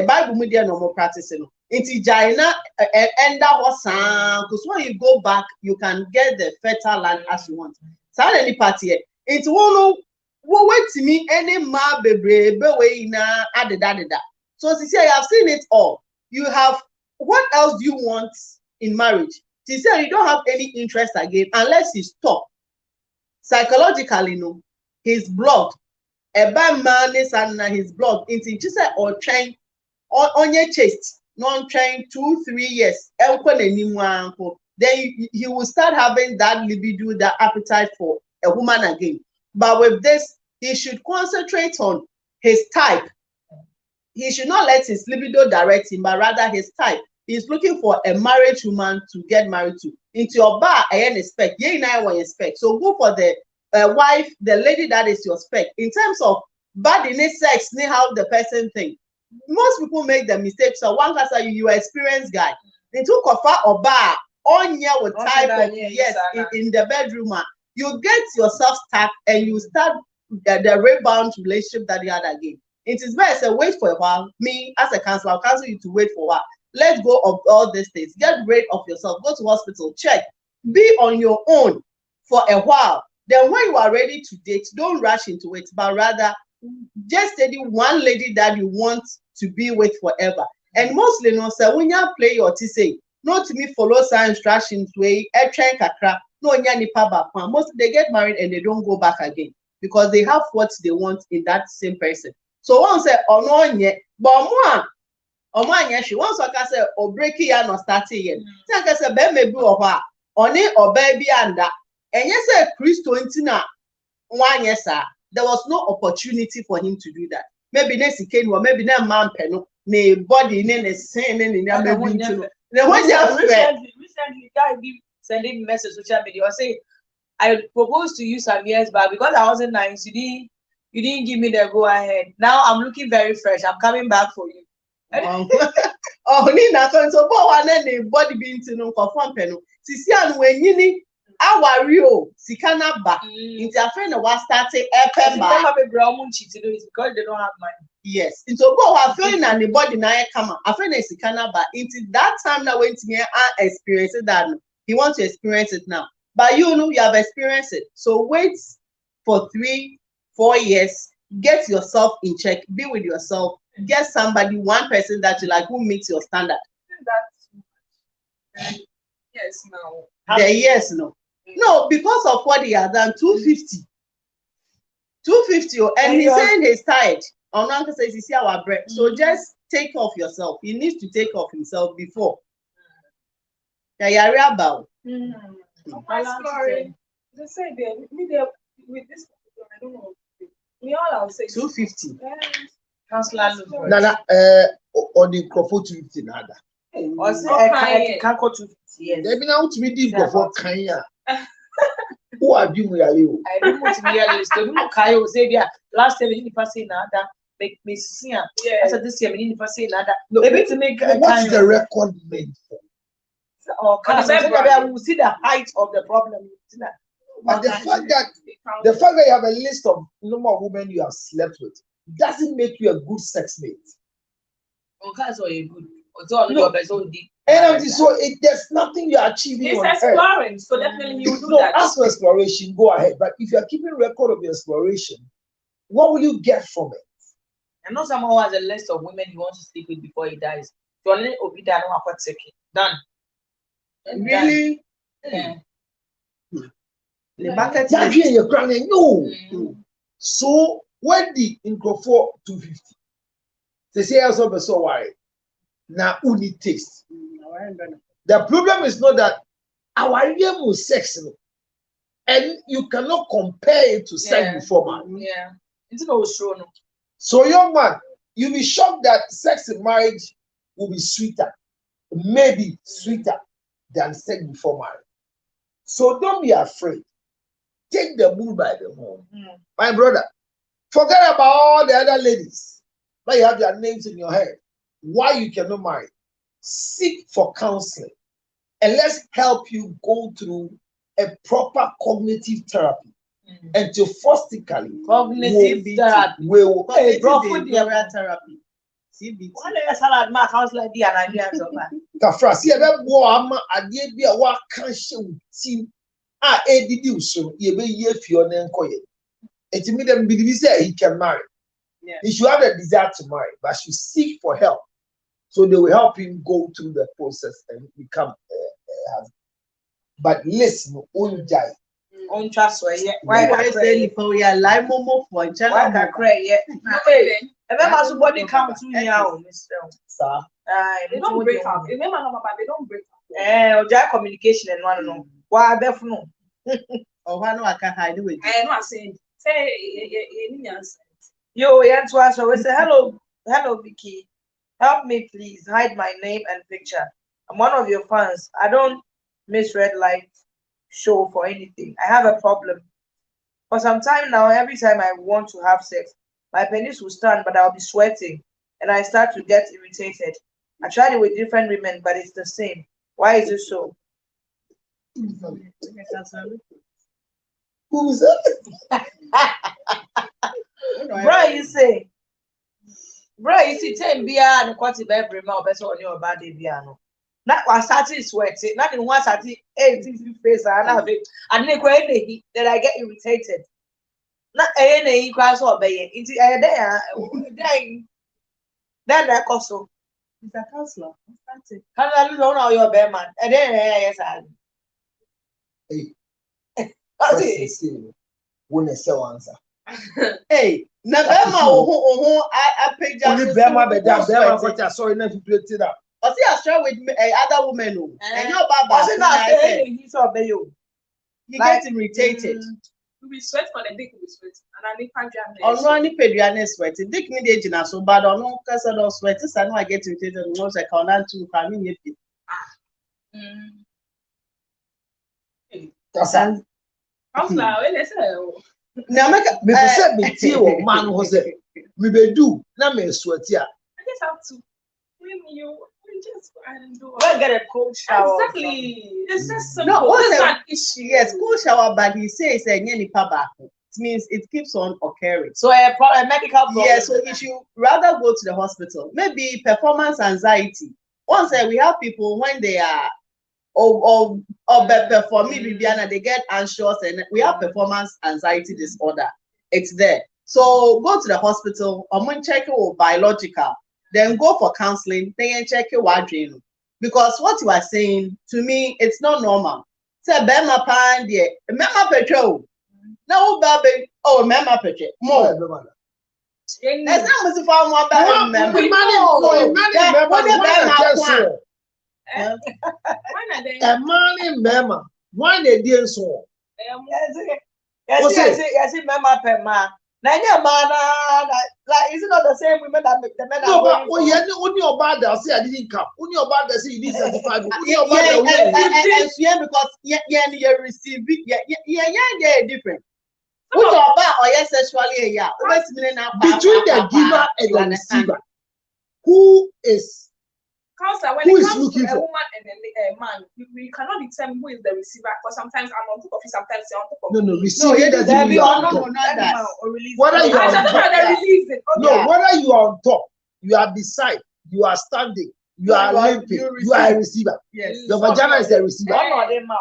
Bible media no more practicing. It's Jaina and that was because when you go back, you can get the fertile land as you want. So any party, it's one wait to me any ma baby way na added. So she say I have seen it all. You have what else do you want in marriage? She said you don't have any interest again unless you stop. Psychologically, no, his blood, a bad man is and his blood into just or train on your chest. Non-trained 2-3 years, then he will start having that libido, that appetite for a woman again. But with this, he should concentrate on his type. He should not let his libido direct him, but rather his type. He's looking for a married woman to get married to. Into your bar, I expect. Expect. So go for the wife, the lady that is your spec. In terms of body, sex, how the person thinks. Most people make the mistake. So one can say you experienced guy. Into kofa or bar on here with type of yes in the bedroom. You get yourself stuck and you start the rebound relationship that you had again. It is best to wait for a while. Me as a counselor, I'll counsel you to wait for a while. Let go of all these things. Get rid of yourself. Go to hospital. Check. Be on your own for a while. Then when you are ready to date, don't rush into it, but rather just study one lady that you want to be with forever. And mostly, no, sir, when you play your say, not to me follow some instructions way, train kakra, no, most they get married and they don't go back again because they have what they want in that same person. So one say, oh no, yeah, but one, she wants to say, or break it or start it. Think I said, baby, or baby, and that. And yes, sir, Christo intina 1 year, sir. There was no opportunity for him to do that. Maybe next came or maybe na man peno, ne body, ne saying, recently, guy be sending message social media or say, I proposed to you some years back because I wasn't nice. You didn't give me the go ahead. Now I'm looking very fresh. I'm coming back for you. Oh, Nina, so one and body being to know for fun peno. Sisian when you need. Our Rio, Sikana ba. It's a friend of what started Epemba. Because they don't have money. Yes. It's a go have feeling and the body now come. A friend is Sikana ba. It's that time that went to me and experience that. He wants to experience it now. But you know you have experienced it. So wait for 3-4 years. Get yourself in check. Be with yourself. Get somebody, one person that you like who meets your standard. That's yes, now. Yes, no. No, because of what he has done, 250, and he's saying he's tired. Uncle says, "You see our bread." So just take off yourself. He needs to take off himself before. Yeah, about. My story. They say with this. I don't know. We all are saying 250. Counselor, Nana, or the Crawford 250 nada. Or say can't go to yes. They be now to be deep for Kenya. Who are you? I don't want to be a list. You know, Kayo Xavier. Last time we didn't say nada. Make me see. I said this year we didn't say nada. Maybe to make what's the record made for? Or we will see the height of the problem. But the fact that you have a list of number of women you have slept with doesn't make you a good sex mate. Okay, so you're good. So there's nothing you're achieving. He's exploring, so definitely you do that. As for exploration, go ahead. But if you're keeping record of your exploration, what will you get from it? I know someone who has a list of women he wants to sleep with before he dies. Only Obida no apoteke. Done. Really? Yeah. The bucket Yeah, list. here you're crying. No. Mm. So when the Incro 250, they say also be so worried. Now only taste. The problem is not that our aim was sex, and you cannot compare it to sex Yeah. before marriage. Yeah. It's no show no. So, young man, you'll be shocked that sex in marriage will be sweeter, maybe sweeter than sex before marriage. So don't be afraid. Take the bull by the horn. Mm. My brother, forget about all the other ladies. Now you have their names in your head. Why you cannot marry? Seek for counseling, and let's help you go through a proper cognitive therapy. And to drastically Cognitive therapy. we will Hey, bro, Cognitive food behavioral therapy. CBT. One day salad ma counselor di and idea so bad. kafra si ebe bo ama ade bi a wa kan hye utim a edidi uso ye be ye fio ne nkoye. Etimi dem believe say he can marry. Yeah. He should have the desire to marry, but should seek for help. So they will help him go through the process and become a husband. But listen, Unjai. On trust so yeah. Why Why I say if we are live momo for Why channel? can cry yeah. Hey, remember so body count to me now, Mr. Sir. They don't break up. Remember, no, but they don't break up. Oja communication and one no. Why befu no. Or why no I can hide with you? I am not saying. Say, Yo, yeah, to us. We say hello, Vicky. Help me, please. Hide my name and picture. I'm one of your fans. I don't miss red light show for anything. I have a problem. For some time now, every time I want to have sex, my penis will stand, but I'll be sweating, and I start to get irritated. I tried it with different women, but it's the same. Why is it so? Who is that? Bro, you say, you see, 10 beer and quarter every month, better on your body beer. That was starting sweating, not in one starting 18 face and have it, and then I get irritated. Not any class or bay, it's a day. Then that also. He's a counselor. Can I know your bear man? And then, yes, Hey. When I say answer. Hey, na bema oho I page Only Bema be that Bema got a sorry enough to play it up. I see I share with other women who and your baba wasn't not saying he's a bay. he gets irritated. we sweat for the dick, we sweat. And I need On running pediane sweat. Dick me the engine so bad on no case of sweat. I know I get irritated once I can learn to come in it. That's all. Counselor, when they say, Now make me say me tea man who say me be do na me sweat ya. I just have to when you just go and do We'll get a cold shower. Exactly. It's just simple. No, It's also, not an issue. yes, cool shower, but he says it means it keeps on occurring. So a medical problem. Yeah, so you should rather go to the hospital. Maybe performance anxiety. Once we have people when they are performing Bibiana, they get anxious and we have performance anxiety disorder. It's there. So go to the hospital, check your biological, then go for counseling, then check your wardrobe. Because what you are saying to me, it's not normal. Say Bema pan there, Mema petrol. Now baby, oh Mema petrol. More. There's not much for one baby. A man in Mema, one day dear so. Yes, remember per man. Now, like, is it not the same women that make the men? No, but only your bad, I say I didn't come. Only your bad, I say you did 75. Yeah, because you receive it. Yeah, they're different. Who's your bad or yes, sexually, yeah. Between the giver and the receiver, who is Counselor, when Who it is comes looking to a for? woman and a man, we cannot determine who is the receiver. Because sometimes I'm on top of it, sometimes you're on top of it. no receiving No, doesn't mean you are on no, top. not that. Whether you I are on don't know top, how they release it. Okay. no, whether you are on top, you are beside, you are standing, you are limping, you are a receiver. Yes. Your vagina is a receiver. One of them out.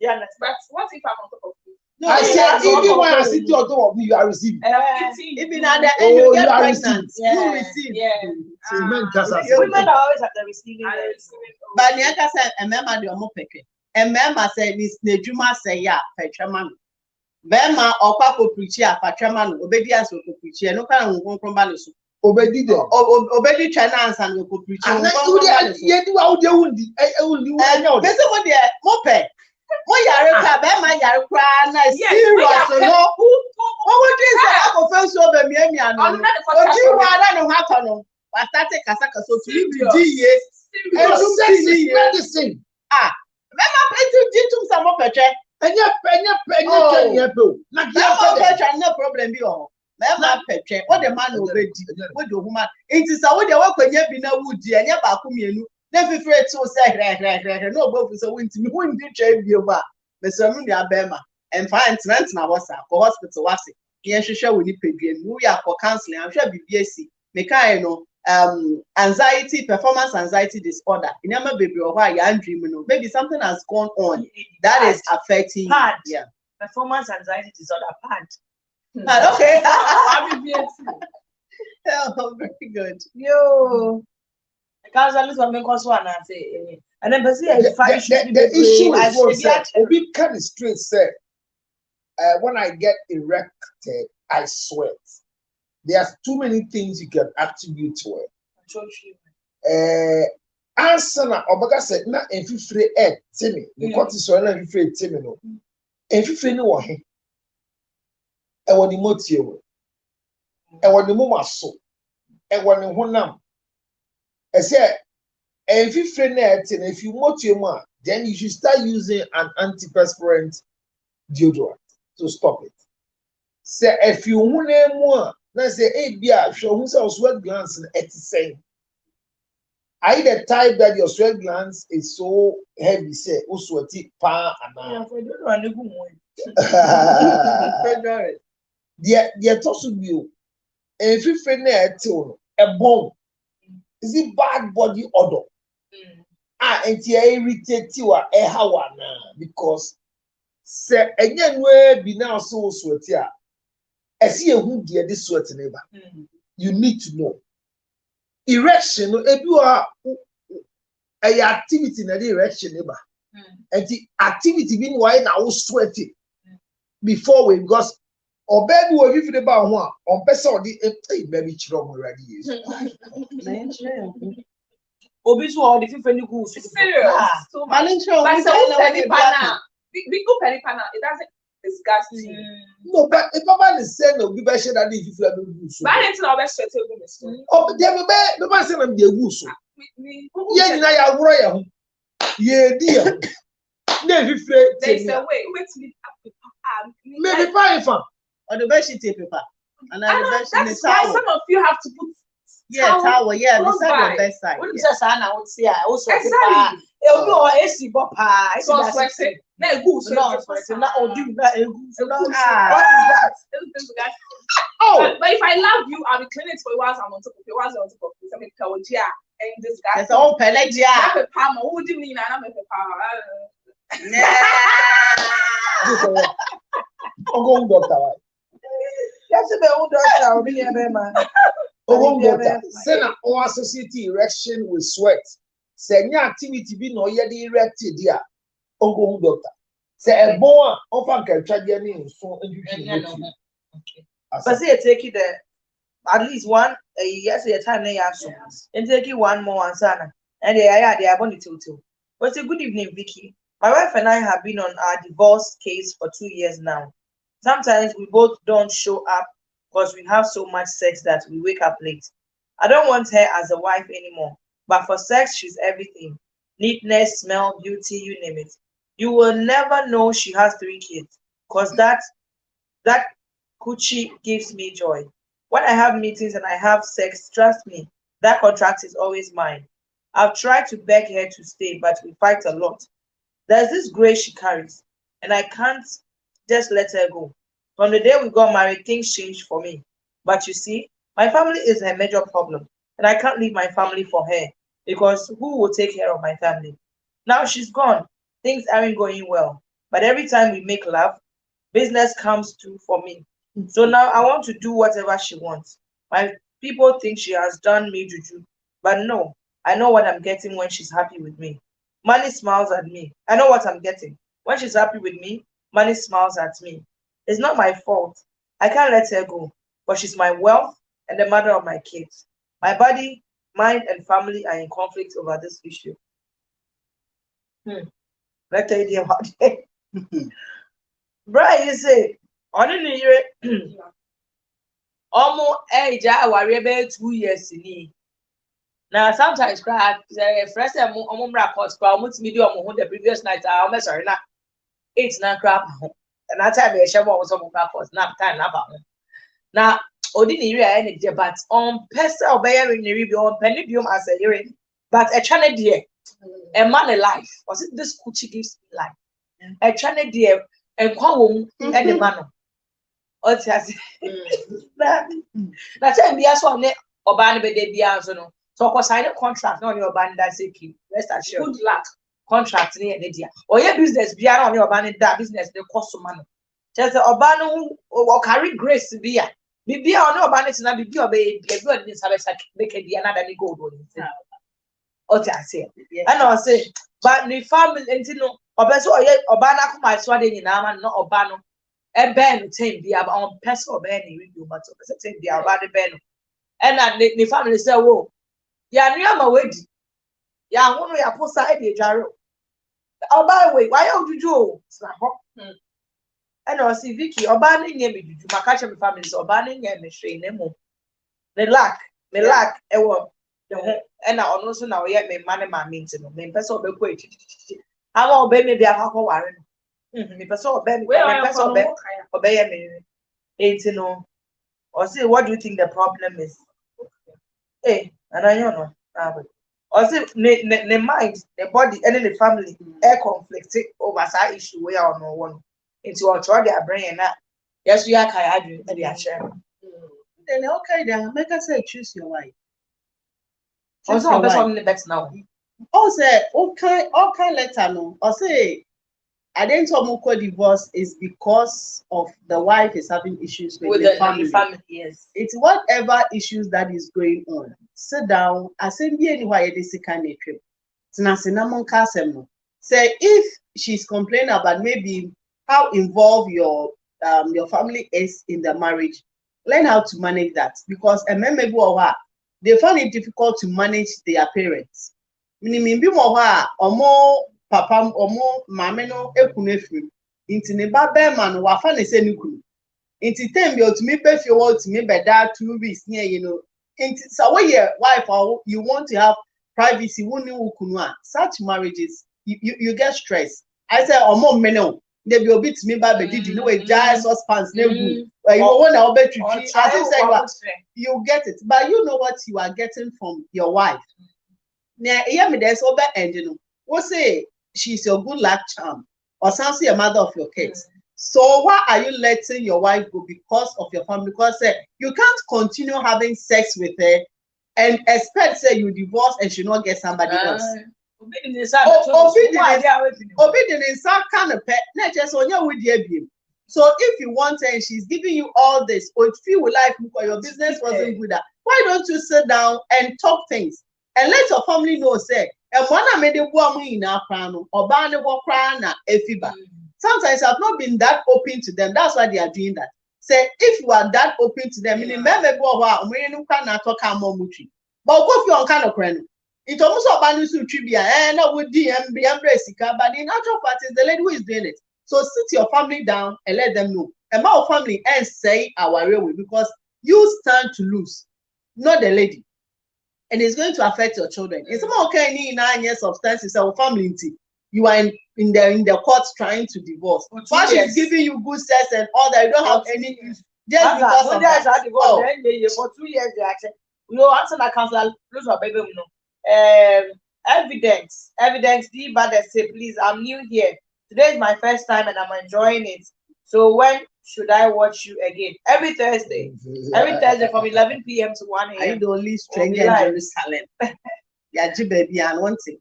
Yeah, But what if I'm on top of it? No, I said, that's even what when I I'm sit on top of me, you are receiving. even at the Oh, end you you get are pregnant, receiving. you receive. So men cast us. women are always at the receiving end. But the other side, remember the omopeke. Remember say this nejuma say ya petreman. Bema okwa ko preach ya petreman obedience ko preach. No kan won kon ba so. Obedi them. Obedi try na answer no ko preach. And then you do out there wundi. Wundi. Me say mo de mo pe. Mo yare ka bema yare kra na serious no. What would you say I go first over me and no? Oji wa na no ha no. Wa start kasa kasa to you years. Sex is medicine. Remember plenty jitum some petre. No problem be on. Remember petre. What the man obedi. What the woman. It is a what the work when you be na woody and ya ba kumienu. Na fifre so say no go for so win to me win di try bi ba. Me so mu dia bema. And fine na wasa ko hospital wase. Ye hwehwe we ni pedua mu ya ko counseling. I'm sure BBC. Me kai no anxiety, performance anxiety disorder. In your baby or why you're dreaming of maybe something has gone on that is affecting you. Yeah. Performance anxiety disorder part. Okay. Oh, very good. Yo. The counselors will make us one and say, and then the issue is that Obi can straight say, when I get erected, I sweat. There's too many things you can attribute to it. Answer na Obaga said, na enfifre Timmy. The cortisol na enfifre Timmy no. Enfifre no wa he. E woni motie. E woni mumaso. E woni honam. I say enfifre na Timmy. If you motie mu, then you should start using an antiperspirant deodorant to stop it. Say if you hune mu na say hey bia show who say sweat glands at the same. Are you the type that your sweat glands is so heavy say o sweaty pa ana? The tosu bio if you friend na etil a bomb is it bad body odor? And ti irritate you a hawa na because say enye nwe bi na so sweaty a who dear this sweat neighbor. You need to know. Erection, if you are a activity in the erection neighbor. And the activity being why now sweaty before we because or baby will give the bar one on person or the baby children already is. Obi to all the different goose. Serious. So But it doesn't disgusting. No, but if Papa is saying no, be better than if you feel good. But I didn't know about sweat. Oh, they be better say them dey good so. Yeah, na ya wura ya ho. Yeah, dear. Na if you feel There's a way. Wait to be maybe fine fun. or the bed sheet paper. And then the bed sheet that's why some of you have to put towel, yeah, close beside by. your bedside. What is Yeah. that? I would say I also Exactly. it'll be all AC bopa. So sweating. No good. Not not Odu not a goose. Ah. What is that? Oh, but if I love you, I'll be cleaning it for you once I'm on top of you. Once I'm on top of you, I'm going to and this guy. It's all pelagia. I'm a palm. Who do you mean? I'm a palm. Ogon doctor. That's the old doctor. I'll be here, man. Ogon doctor. Say na our society erection with sweat. Say any activity be no yet erected there. Ogon doctor. Say a boy often can try getting so Okay. But say take it there. At least one yes, a time they are so. And take it one more and sana. And they are born it too. But say good evening, Vicky. My wife and I have been on our divorce case for 2 years now. Sometimes we both don't show up because we have so much sex that we wake up late. I don't want her as a wife anymore, but for sex, she's everything. Neatness, smell, beauty, you name it. You will never know she has 3 kids because that coochie gives me joy. When I have meetings and I have sex, trust me, that contract is always mine. I've tried to beg her to stay, but we fight a lot. There's this grace she carries, and I can't just let her go. From the day we got married, things changed for me. But you see, my family is her major problem, and I can't leave my family for her because who will take care of my family? Now she's gone. Things aren't going well. But every time we make love, Business comes through for me. So now I want to do whatever she wants. My people think she has done me juju, but no, I know what I'm getting when she's happy with me. Money smiles at me. I know what I'm getting. When she's happy with me, money smiles at me. It's not my fault. I can't let her go, but she's my wealth and the mother of my kids. My body, mind, and family are in conflict over this issue. Let tell you about it. Brian, you say, I didn't hear it. Almost age, I worry about 2 years in me. Now, sometimes, cry, fresh and records, almost medium on the previous night. I'm sorry, now it's not crap. And I tell you, a shovel was some records, not time about it. Now, ordinary any day, but on pestle bearing the review on pennibium as a hearing, but a channel dear, a man alive. Was it this coochie gives me life? A channel dear, and quam and the man. What has that's a bias on it or ban be de biasono. So, of course, sign a contract on your band that's a key. Rest assured. Good luck. Contract near the dear. Or your business beyond on your band that business, the cost of money. Just the Obano or carry grace to be a. Be on no bannet and be your baby, a good in Sabbath, make it be another gold one. What I say, and I say, but the family and no, or best or yet, Obana, my swaddling in Aman, not Obano, and Ben, same be on pest or Benny, you but same be about the Ben. And the family say, oh, yeah, near my wedding. Yeah, one way I post side the jarro. Oh, by the way, why don't you do? And I see Vicky, or banning me, my catch of families, or banning me, strain them. Me lack, and I also now yet me money my means, me person of the quake. How obey me be a half warren. Me person obey me, obey me. Ain't no. Or say, what do you think the problem is? Hey, and I know. Or say, the mind, the body, and the family, air conflicted over that issue where I no one. Into our try their brain and that. Yes, we are Kayadu and they are sharing. Then okay, then make us say choose your wife. Also, best on the best now. Also, okay letter no. Or say I didn't talk divorce is because of the wife is having issues with the family. Yes. It's whatever issues that is going on. Sit down. I say be anywhere this kind of trip. Say if she's complaining about maybe how involved your family is in the marriage, learn how to manage that, because they find it difficult to manage their parents. Meaning, be more papa or more mameno ekunefri. Into ne man wafane se nukunu. Into time you to me if you want to me by that 2 weeks near Into so your wife or you want to have privacy, such marriages you get stressed. I say more meno. They be a bit me baby. Did you know a jazz suspense? You want to obey you get it, but you know what you are getting from your wife. Now, there's over and we'll say she's your good luck charm or something, a mother of your kids. So why are you letting your wife go because of your family? Because you can't continue having sex with her and expect you divorce and she not get somebody else. Obedience kind of pet. Not just on your with you. So if you want her and she's giving you all this, or if you would like because your business wasn't good, why don't you sit down and talk things and let your family know? Say, and one I made a woman in our crown or ban a walk crown a fever. Sometimes I've not been that open to them. That's why they are doing that. Say if you are that open to them, meaning maybe go out when you can talk more much. But go for your kind of crown. It almost abandons to trivia and I would DM be embracing, but in actual fact is the lady who is doing it. So sit your family down and let them know. And my family and say our way because you stand to lose, not the lady. And it's going to affect your children. It's not okay in 9 years substances our family. You are in the courts trying to divorce. Why she's giving you good sex and all that, you don't have any use. Just because of that. Oh. For 2 years they actually answer that counsel lose your baby. Evidence. The bad say, please, I'm new here. Today is my first time and I'm enjoying it. So when should I watch you again? Every Thursday. Every Thursday from 11 p.m. to 1 a.m. Are you the only stranger in Jerusalem? Yeah, baby, and one thing.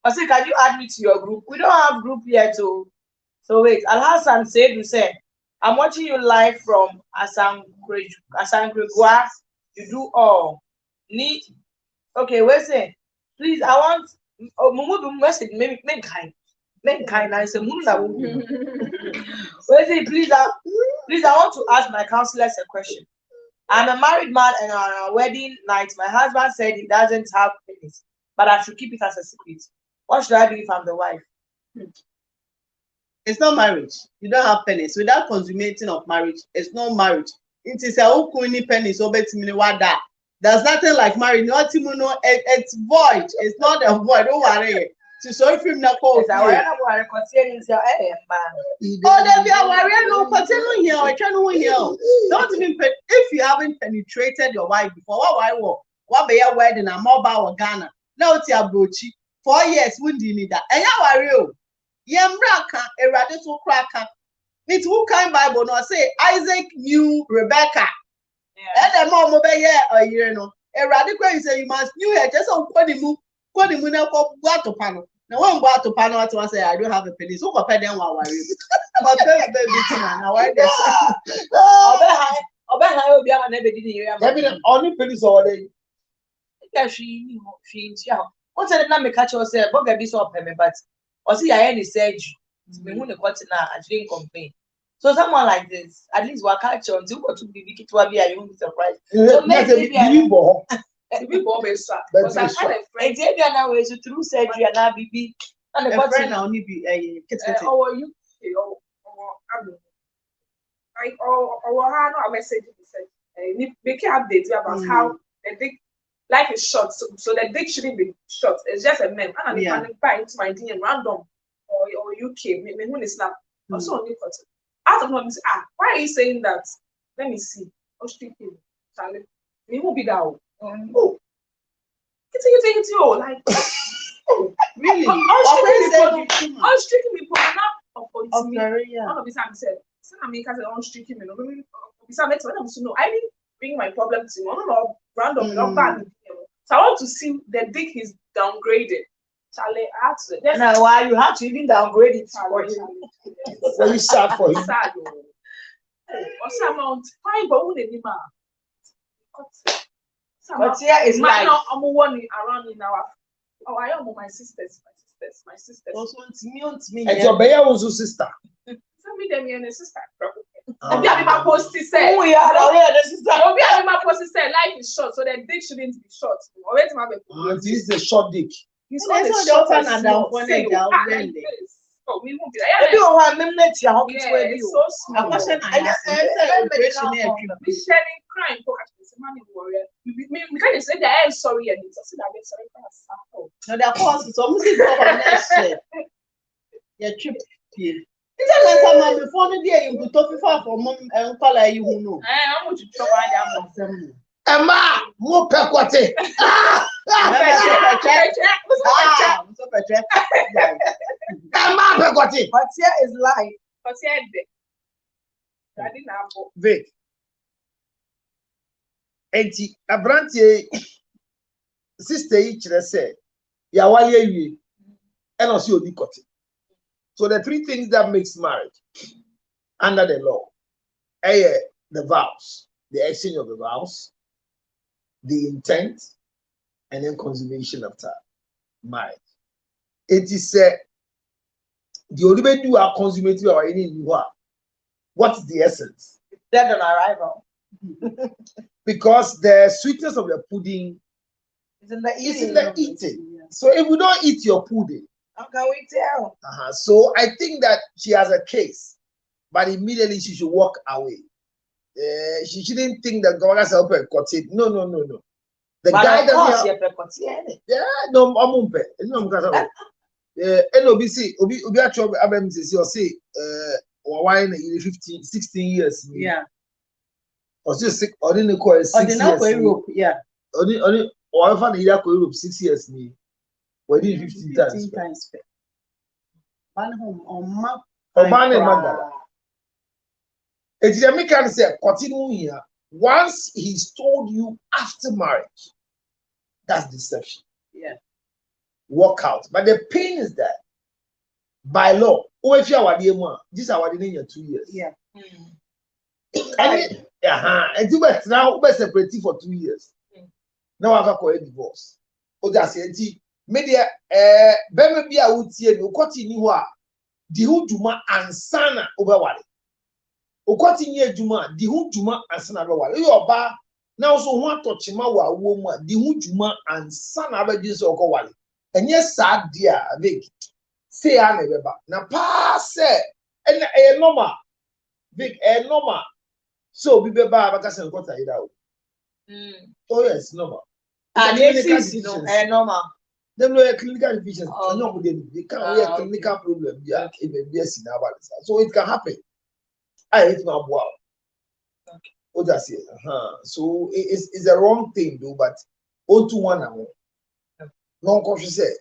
I say, can you add me to your group? We don't have group yet, too. So wait, Al Hassan said, you said, I'm watching you live from Asankrigwa. You do all. Need. Okay, where's it? Please, I want. Oh, Mumu, message. Maybe kind. I say, where's it? Please, I want to ask my counselors a question. I'm a married man, and on our wedding night, my husband said he doesn't have penis, but I should keep it as a secret. What should I do if I'm the wife? It's not marriage. You don't have penis. Without consummating of marriage, it's not marriage. It is a ukuni penis over wada. There's nothing like marriage. Not it's void. It's not a void. Don't worry. To sorry for him now. Oh, there be a warrior no continue here. I can't know here. Don't even if you haven't penetrated your wife before. What be your wedding? I'm mobile or Ghana. Now it's your brochi. 4 years. Wouldn't you need that? And you warrior. Yembraka, a radical cracker. It's who kind Bible no say Isaac knew Rebecca. And the mom over here a year no. A radical is say you must knew her just on Quadimu now for Guatopano. Now one Guatopano to say I don't have a penny. So compare them while worry. But baby now why they will be never did hear. Only pennies over there. She what's the name catch yourself? What can be so payment, but or see I any surgery. Me who the now I didn't complain. So someone like this, at least what catch on to go to be wicked to be a young surprise. So maybe People be sad. That's Because I had a friend. Xavier now is through surgery and now BB and the a friend person now only be a Or you, like, or how no message said, make an update about how the dick life is short, so the dick shouldn't be short. It's just a man. And I'm buying to my DM random or UK. Me when it's not. Also only cut. Out of nowhere, why are you saying that? Let me see. I'm speaking. Me who be that? Oh, it's you like. Oh, really? I'm streaking people now. One of the time said, "I mean, because I'm streaking me, no, I didn't bring my problem to you. No, random, not bad. So I want to see the dick is downgraded. Charlie, I had to. now why you have to even downgrade it for him. Very sad for him. Sad. Or some amount fine, but who did man? But here is man. like I'm one around in our. Oh, I am my sisters. Also, it's me. And your baby was your sister. Send me them and sister. Obi Abima post say. who we are the sister. Obi Abima post say life is short, so the dick shouldn't be short. Always have a. This is a short dick. He's Well, not the that's shortest. what they're down for, Say, they're down like really. this. Oh, we won't be. Ebi o wa memnet ya ho Yeah, kitwe bi it's o. so small. I question I just said We sharing crime for money warrior. We can't say that I'm sorry and it's also that I'm sorry for us. No, they're causing some music over next year. Yeah, trip here. It's a letter, man. Before the day you go to for mom and color you who know. I'm going to try that. Emma, more pequate. Emma pequate. But here is life. But yeah, I didn't have. Vic. Enti abrantie sister yi kire say ya wale awie and also odi kote. So the three things that makes marriage under the law, the vows, the exchange of the vows, the intent, and then consummation after marriage. It is the only way you are consummating or any you are. What's the essence? Dead on arrival. Because the sweetness of the pudding It's in the is eating. in the eating. So if you don't eat your pudding, How can we tell? so I think that she has a case, but immediately she should walk away. She shouldn't think that God has helped her cut it. No. The But guy of course, doesn't you're no, amumpe. No, obi actually abem say wine 15, 16 years. Yeah. Or just sick or didn't call 6 years. Europe, yeah. Only or I found Europe 6 years. We did 15 times. One home on map. Magdala. It's the American say continue here. Once he's told you after marriage, that's deception. Yeah. Walk out. But the pain is that by law, if you are this is our in 2 years. Yeah. And you bet now we're separated for 2 years. Now I've got a divorce. Oh, that's it. Media, Bema be a would see no continue. The who Juma and Sana over Wally. O continue Juma, the who Juma and Sana over Wally. Your bar now so one touch him our woman, the who Juma and Sana over this or Wally. And yes, sad dear, big say I never back. Now, pass and a normal big a normal. So be bad because I'm going to it out. Oh, yes, normal. And yes, you know, normal. Them no clinical division. Oh. They can't have a clinical problem. Yeah, yes, so it can happen. I hate my wow. Okay. What does it? So it's a wrong thing, though. But 021 non-conscious say,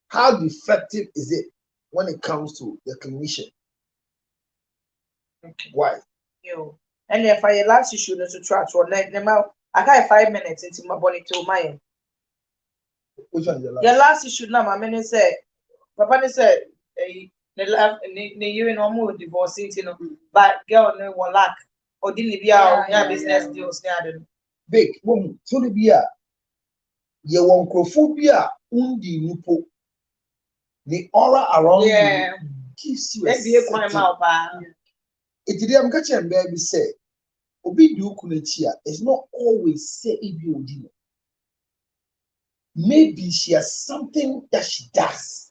how effective is it when it comes to the clinician? Okay. Why? You. And if I last issue to track for I got 5 minutes into my body to my. Which one is the last? Your last issue now, my man said, Papa said, you know more divorcing, you know, but girl no one lack or didn't be our business deals. Big woman, so the beer. You want crophobia, undi nupo. The aura around you gives you a it did I'm catching baby say, Obi do kunechia is not always say if you did. Maybe she has something that she does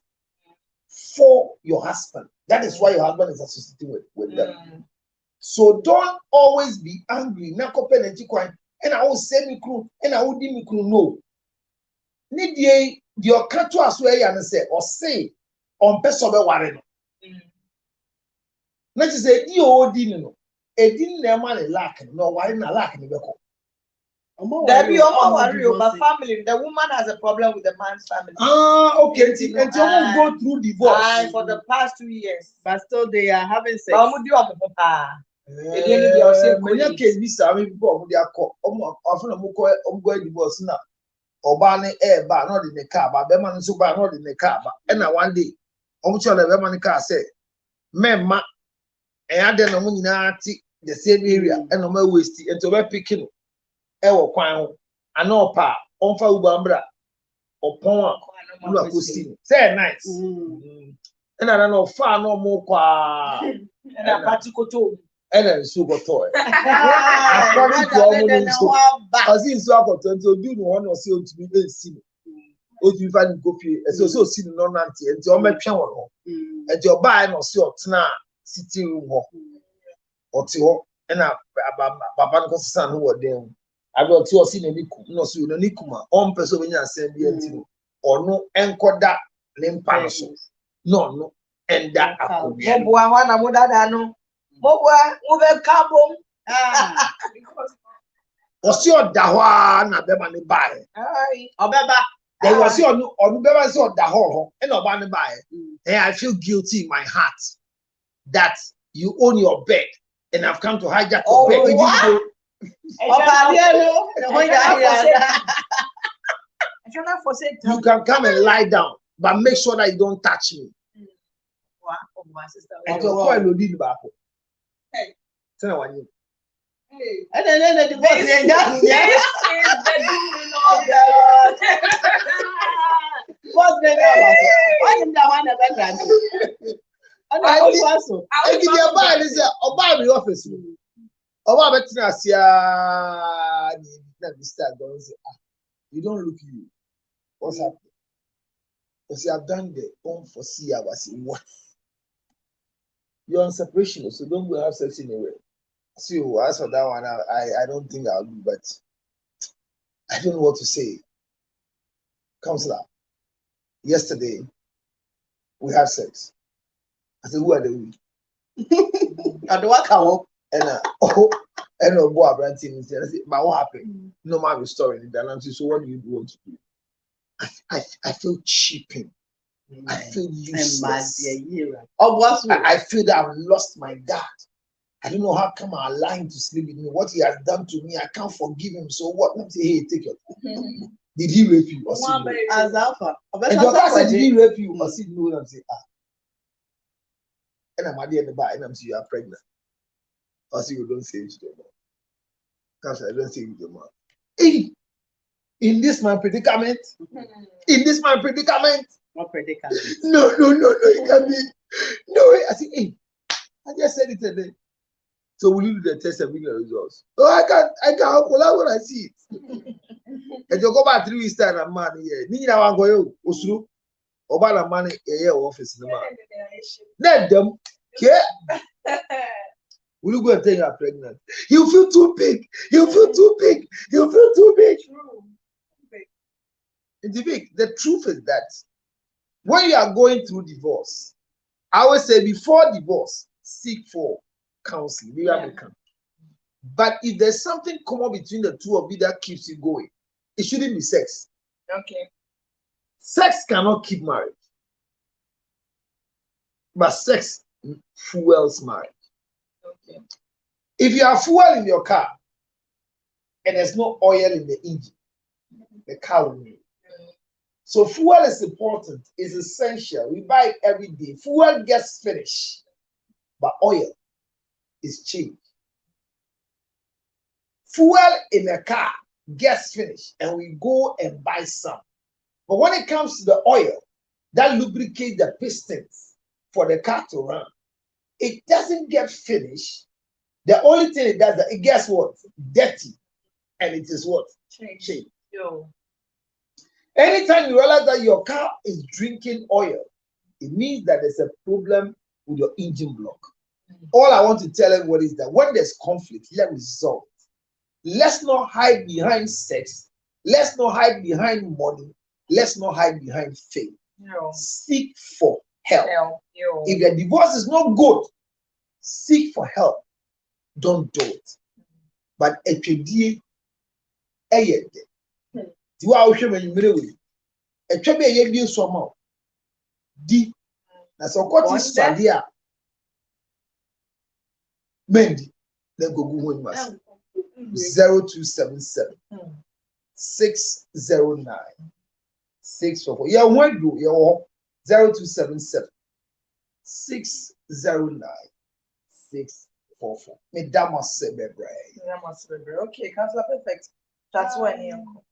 for your husband. That is why your husband is associated with them. So don't always be angry. And I will say me crew, and I will me crew no. Need your catch as well and say or say on person warren. Let us say you didn't never lack no why not lack in the There be but family. The woman has a problem with the man's family. Okay. And you go through divorce. For the past 2 years. But still they are having sex. Many cases, I mean, people they are often going divorce now. Obani bar not in the car, but the man so bad not in the car. And one day, the man car said, "Memma, and I don't know the same area and no more waste and to be picking. Ewo kwan ano pa onfa ubambra opon lu akosi say nice and I don't know fa no mo kwa and a party koto and so go to according to all so as in so akoto nti odu no one say o tumi be si o tumi fa ni kofi so si no nanti nti o metwe won ho nti oba no se otena sitting room ho oti ho na baba no ko san no wodem I will tell you, no, so you know, on person when you are saying, or no, encoda, limpaso, no, and that. Mobua, one, I would have no. Mobua, move carbon. Was your dawa, na bema buy? Obeba, there was your or bema so daho, and no one buy. And I feel guilty in my heart that you own your bed and I've come to hijack your bed. You can come and lie down, but make sure that you don't touch me. And your boy will lead back. Hey, and then the divorce. What's the why am that one of that? I also. I give you a buy this or the office. Oh, but you don't look you. What's happening? Because you have done the unforeseen hours. What? You're on separation, so don't go have sex anywhere. So as for that one, I don't think I'll do, but I don't know what to say. Counselor, yesterday we had sex. I said, who are we? And what can and boy, Brantin said, but what happened? No man restoring it. And I'm saying, so what do you want to do? I feel cheapened. I feel useless. I feel that I've lost my dad. I don't know how come I'm lying to sleep with me. What he has done to me, I can't forgive him. So what? Let me say, hey, take it. Did he rape you? Or as Alpha. And your said, did he rape you? Or see, no, I'm saying, and I'm at the end of the bar, and I'm saying, you are pregnant. I say you don't say it to them. Cancer, I don't say it to them. Hey, in this my predicament, What predicament? no, it can be. No way. I say, hey, I just said it today. So will you do the test and bring the results? Oh, I can't calculate when I see it. And you go back 3 weeks time and man, yeah. Ni na wan go yo, osuru. Oba na man yeah office no man. Let them care. Will you go and tell you are pregnant? You feel too big. You feel too big. You feel too big. The truth is that when you are going through divorce, I always say before divorce, seek for counseling. Yeah. But if there's something common between the two of you that keeps you going, it shouldn't be sex. Okay. Sex cannot keep marriage. But sex fuels marriage. Okay. If you have fuel in your car and there's no oil in the engine, the car will move. So fuel is important, is essential. We buy it every day. Fuel gets finished, but oil is cheap. Fuel in a car gets finished, and we go and buy some. But when it comes to the oil that lubricates the pistons for the car to run, it doesn't get finished. The only thing it does, it gets what? Dirty. And it is what? Cheap. Yo. Anytime you realize that your car is drinking oil, it means that there's a problem with your engine block. All I want to tell everyone is that when there's conflict, let's resolve it. Let's not hide behind sex. Let's not hide behind money. Let's not hide behind faith. Yo. Seek for help. Yo. If the divorce is not good, seek for help. Don't do it. But etwedie eyede. Di wa ohwe manyimire we. Etwe be eyedie so ma. Di na so kwoti swade a mendi then go go home mas 0277 609 644. Yeah, when do you 0277 609 644. Me damase bebre. Okay, Councillor Perfect. That's when you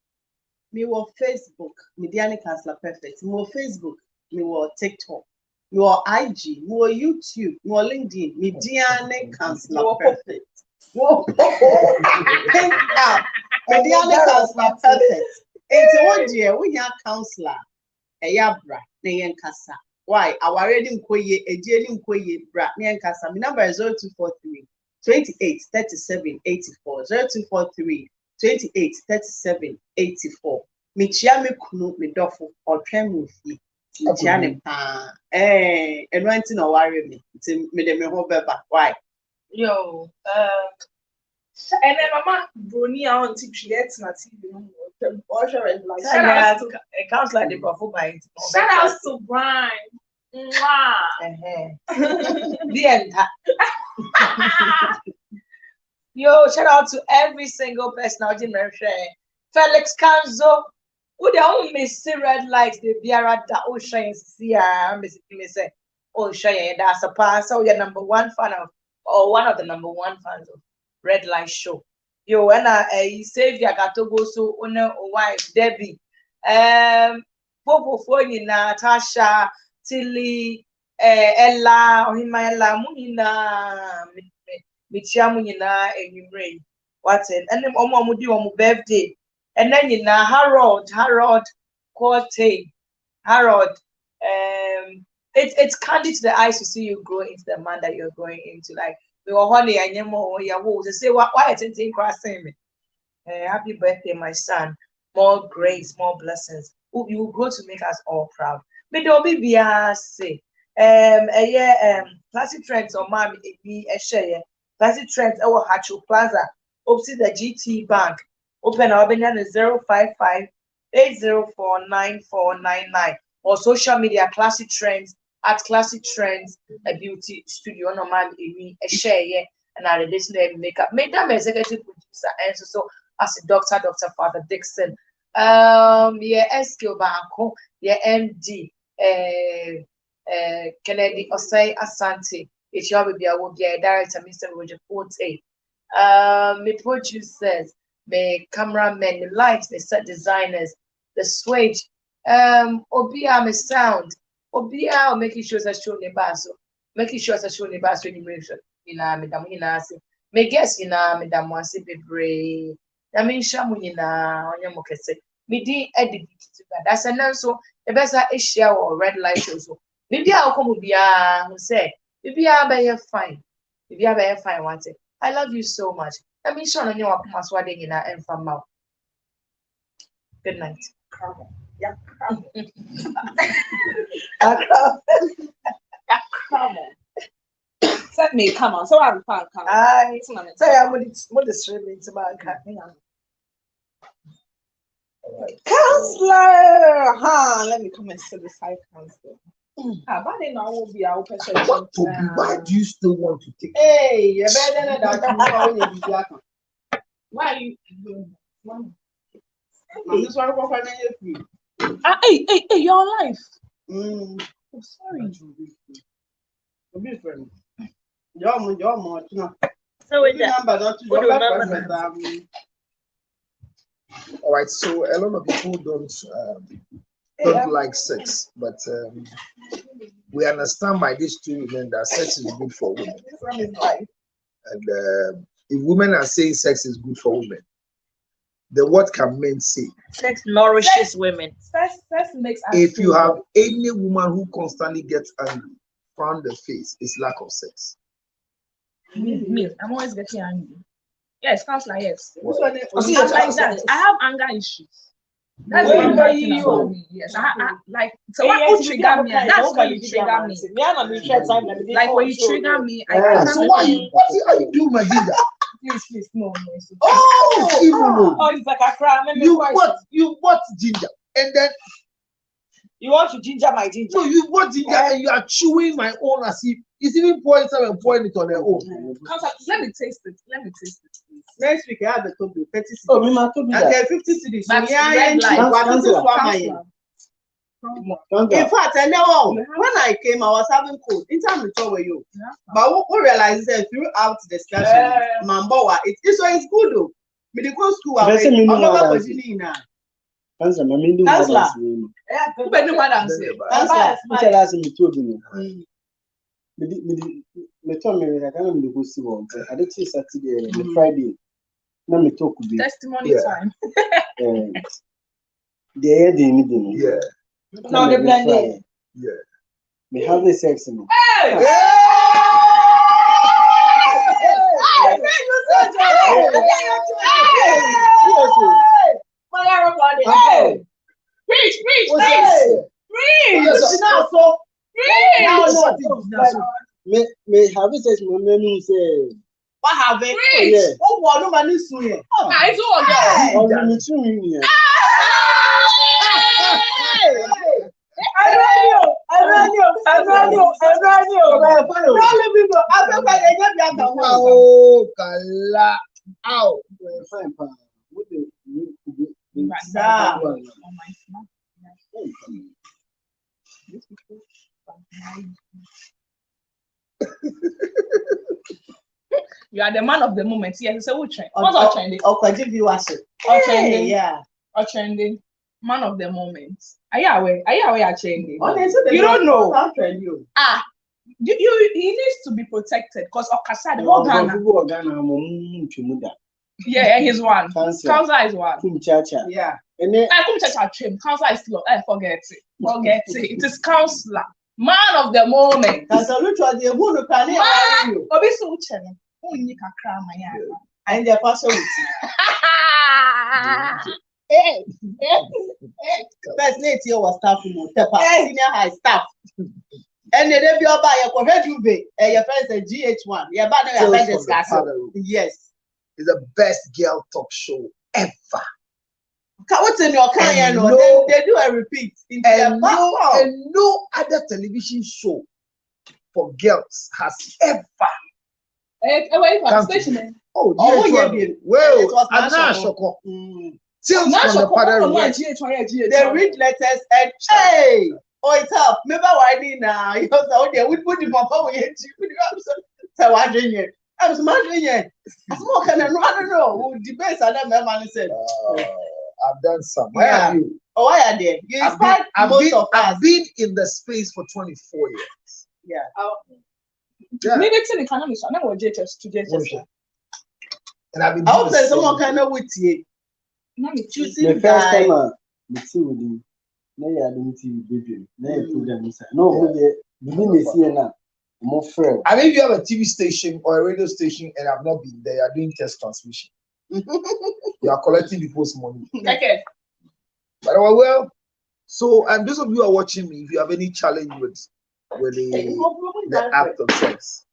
Me wɔ Facebook, me Diane Counselor Perfect. Me wɔ Facebook, me wɔ TikTok, me wɔ IG, me wɔ YouTube, me wɔ LinkedIn, me Diane Counselor Perfect. Think up, me Diane Counselor Perfect. Enti wo deɛ wo nya counselor ɛyɛ bra na yɛn kasa. Why? Our reading koye, ejeli koye bra na yɛn kasa. My number is 0243 28 37 84 0243 28 37 84. Michia me kunu me dofo otwen me fi. Michia ne pa. Eno anti na worry me. Nti me de me ho beba. Why? Yo, and then mama brony on TV na TV no. it counts like the buffer by it. Shout out to Brian. Mwah. The end. Yo, shout out to every single person out in Mershire. Felix Kanzo, who they all miss red lights, the Biara da Ocean Sia, Miss say, Ocean, that's a pass. So you're number one fan of, or one of the number one fans of Red Light Show. Yo, when I save ya got to go so owner or wife, Debbie, Popo Foyi, Natasha, Tilly, Ella, Ohima Munina. Michiamu nyina enyumre waten and omo amudi omo birthday and then nyina Harold Corte Harold it's candy to the eyes to see you grow into the man that you're growing into. Like we were honey and you to say why it's in crossing me. Happy birthday, my son. More grace, more blessings. You will grow to make us all proud. But don't be say classic trends or mommy be a share. Classic trends our Hachu Plaza. Opposite the GT Bank. Open our Benyan 055 8049499 or social media Classic Trends at Classic Trends a beauty studio no man a share and I additional makeup. Made them executive producer and so as a Dr. Father Dixon. SQ Banco, MD Kennedy Osei Asante. It's your baby. I will be a director, Mr. Roger Forte. Me producers, me cameramen, the lights, the set designers, the switch. Obia me sound. Obia making sure that show the basso. Making sure that show the basso in the madam me guess madam was be brave. I mean shamu on your mokese. Me di edit that's an so the best I share or red light show. So maybe I'll come with who say, maybe I'll be fine. Maybe I'll be fine one day. I love you so much. I mean, Sean, on your password in our infant. Good night. Yeah. Come on. Set me, come on. So I'm fine. Come on. Sorry, I'm with the streaming to my cat. Counselor, let me come and sit beside counselor. But then I will be our person. Why do you still want to take? Hey, you better than that. Why are you doing that? This one for free. Hey, your life. Oh, sorry. You're more. So with that, All right, so a lot of people don't like sex, but we understand by these two women that sex is good for women. And if women are saying sex is good for women, then what can men say? sex nourishes women. Sex makes us If you feel have good. any woman who constantly gets angry, frown the face, it's lack of sex. Me, I'm always getting angry. Yes, counselor, yes. Well, I'm like that. I have anger issues. That's Well, the you- bad thing about me. Yes, I like so what would trigger me? And that's when you trigger me. Like when you trigger me, I so what are you doing, my ginger? please, no. It's okay. Oh, evil. Oh, it's like a crime. You bought ginger, and then You want to ginger my ginger? no, you bought ginger, and you are chewing my own as if it's even pouring some and pouring it on their own. Counselor, let me taste it. Please. Next week, I have a total 30 cities. Oh, me told you And that. then 50 cities. But Yeah, red light. In fact, I know when I came, I was having cold. In time, we were you. But we realized that throughout the discussion, Mamboa, it's good though. Medical school, I'm That's a minimum not balance. Answer, my meaning was Counselor. Who better know what I'm saying? Answer last me told you. Me told me I can't go see one. I did see Saturday, the Friday. Now me talk with Testimony time. the anything. Yeah. No, the blending. Yeah. Me have the sex in Preach. me have the sex with me say What have it? yeah. Oh, what no money soon. I do again. on me too. I run you. Oh, Kala. Ow. Fine, pa. What the Sir. You are the man of the moment. Yes, so which trend? What's our trending? I'll you worship. Our trending. Yeah. Our trending. Man of the moment. Are you aware? Are trending? You You don't know. You. He needs to be protected because Okasa, the whole Ghana. Yeah, he's one. Counselor is one. Yeah. And then I come check our trim. Counselor is slow. Forget it. It is counselor. Man of the moment. Because I look at the wood of Kanye. Obi so chene. Who you can cry my yard. And the pastor with first late year was staff senior high staff. And the debut by your head you be your friends at GH1. Yeah, but now discussing. Yes. It's the best girl talk show ever. What's in your car? They do a repeat. And no other television show for girls has ever. Station. Oh, yeah. Well, Anna Shoko. Tales from the Father. They read letters and hey, Oh, it's up. Remember why did now? You know, so there we put the papa we hit you. So what doing it? I was imagining it. I'm smoking and I don't know. Who debates and then my man said, I've done some. Where Yeah. have you? oh, why are they? You inspired most of us. I've been in the space for 24 years. Yeah. Yeah. Maybe it's in the economy, so I never JHS to JHS. And I've been I doing hope the there's same someone thing. kind of with you. Now me too. Choosing The first guy. time I see with him, now you are doing TV baby. Now you program inside. No, we didn't see now. More fair. I mean, if you have a TV station or a radio station and I've not been there, you are doing test transmission. You are collecting people's money. Okay. But well, so and those of you who are watching me, if you have any challenge with the act of sex,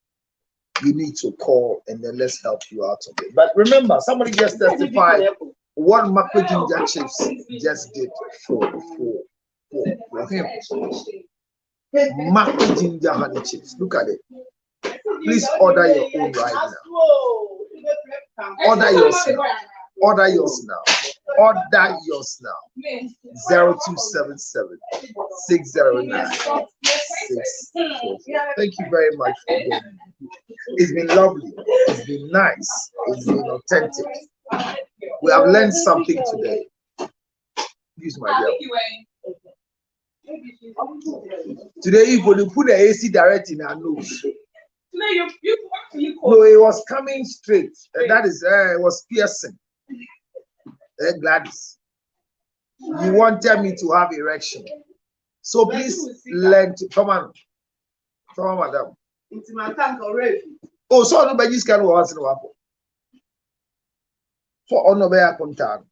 you need to call and then let's help you out of it. But remember, somebody just testified what Makwe Ginger Chips just did for him. Makwe Ginger Honey Chips. Look at it. Please order your own right now. Order yours now. Order yours now. Order yours now. 0277 609 644. Thank you very much for being here. It's been lovely. It's been nice. It's been authentic. We have learned something today. Use my girl. Today, if you put the AC direct in our nose. No, it was coming straight. That is, it was piercing. Gladys, you wanted me to have erection. So please learn to come on, madam. Into my tank already. Oh, so nobody's can once in a while. For honor contact.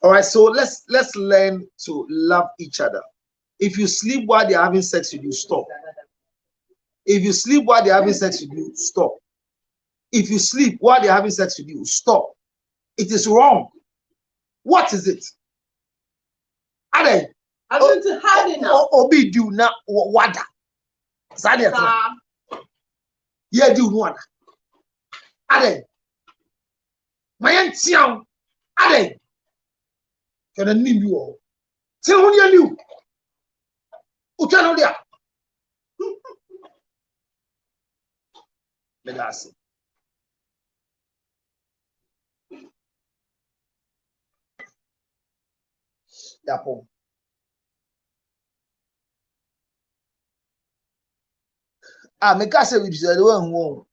All right, so let's learn to love each other. If you sleep while they're having sex with you, stop. If you sleep while they're having sex with you, stop. If you sleep while they're having sex with you, stop. It is wrong. What is it? Are they? I'm going to hide it now. Obi do na wada. Sadia. Yeah, do wada. Are they? My tiang. Are they? Can I name you all? Tell who you knew. Who can know Medasi. Yapo. Make us say we just don't want.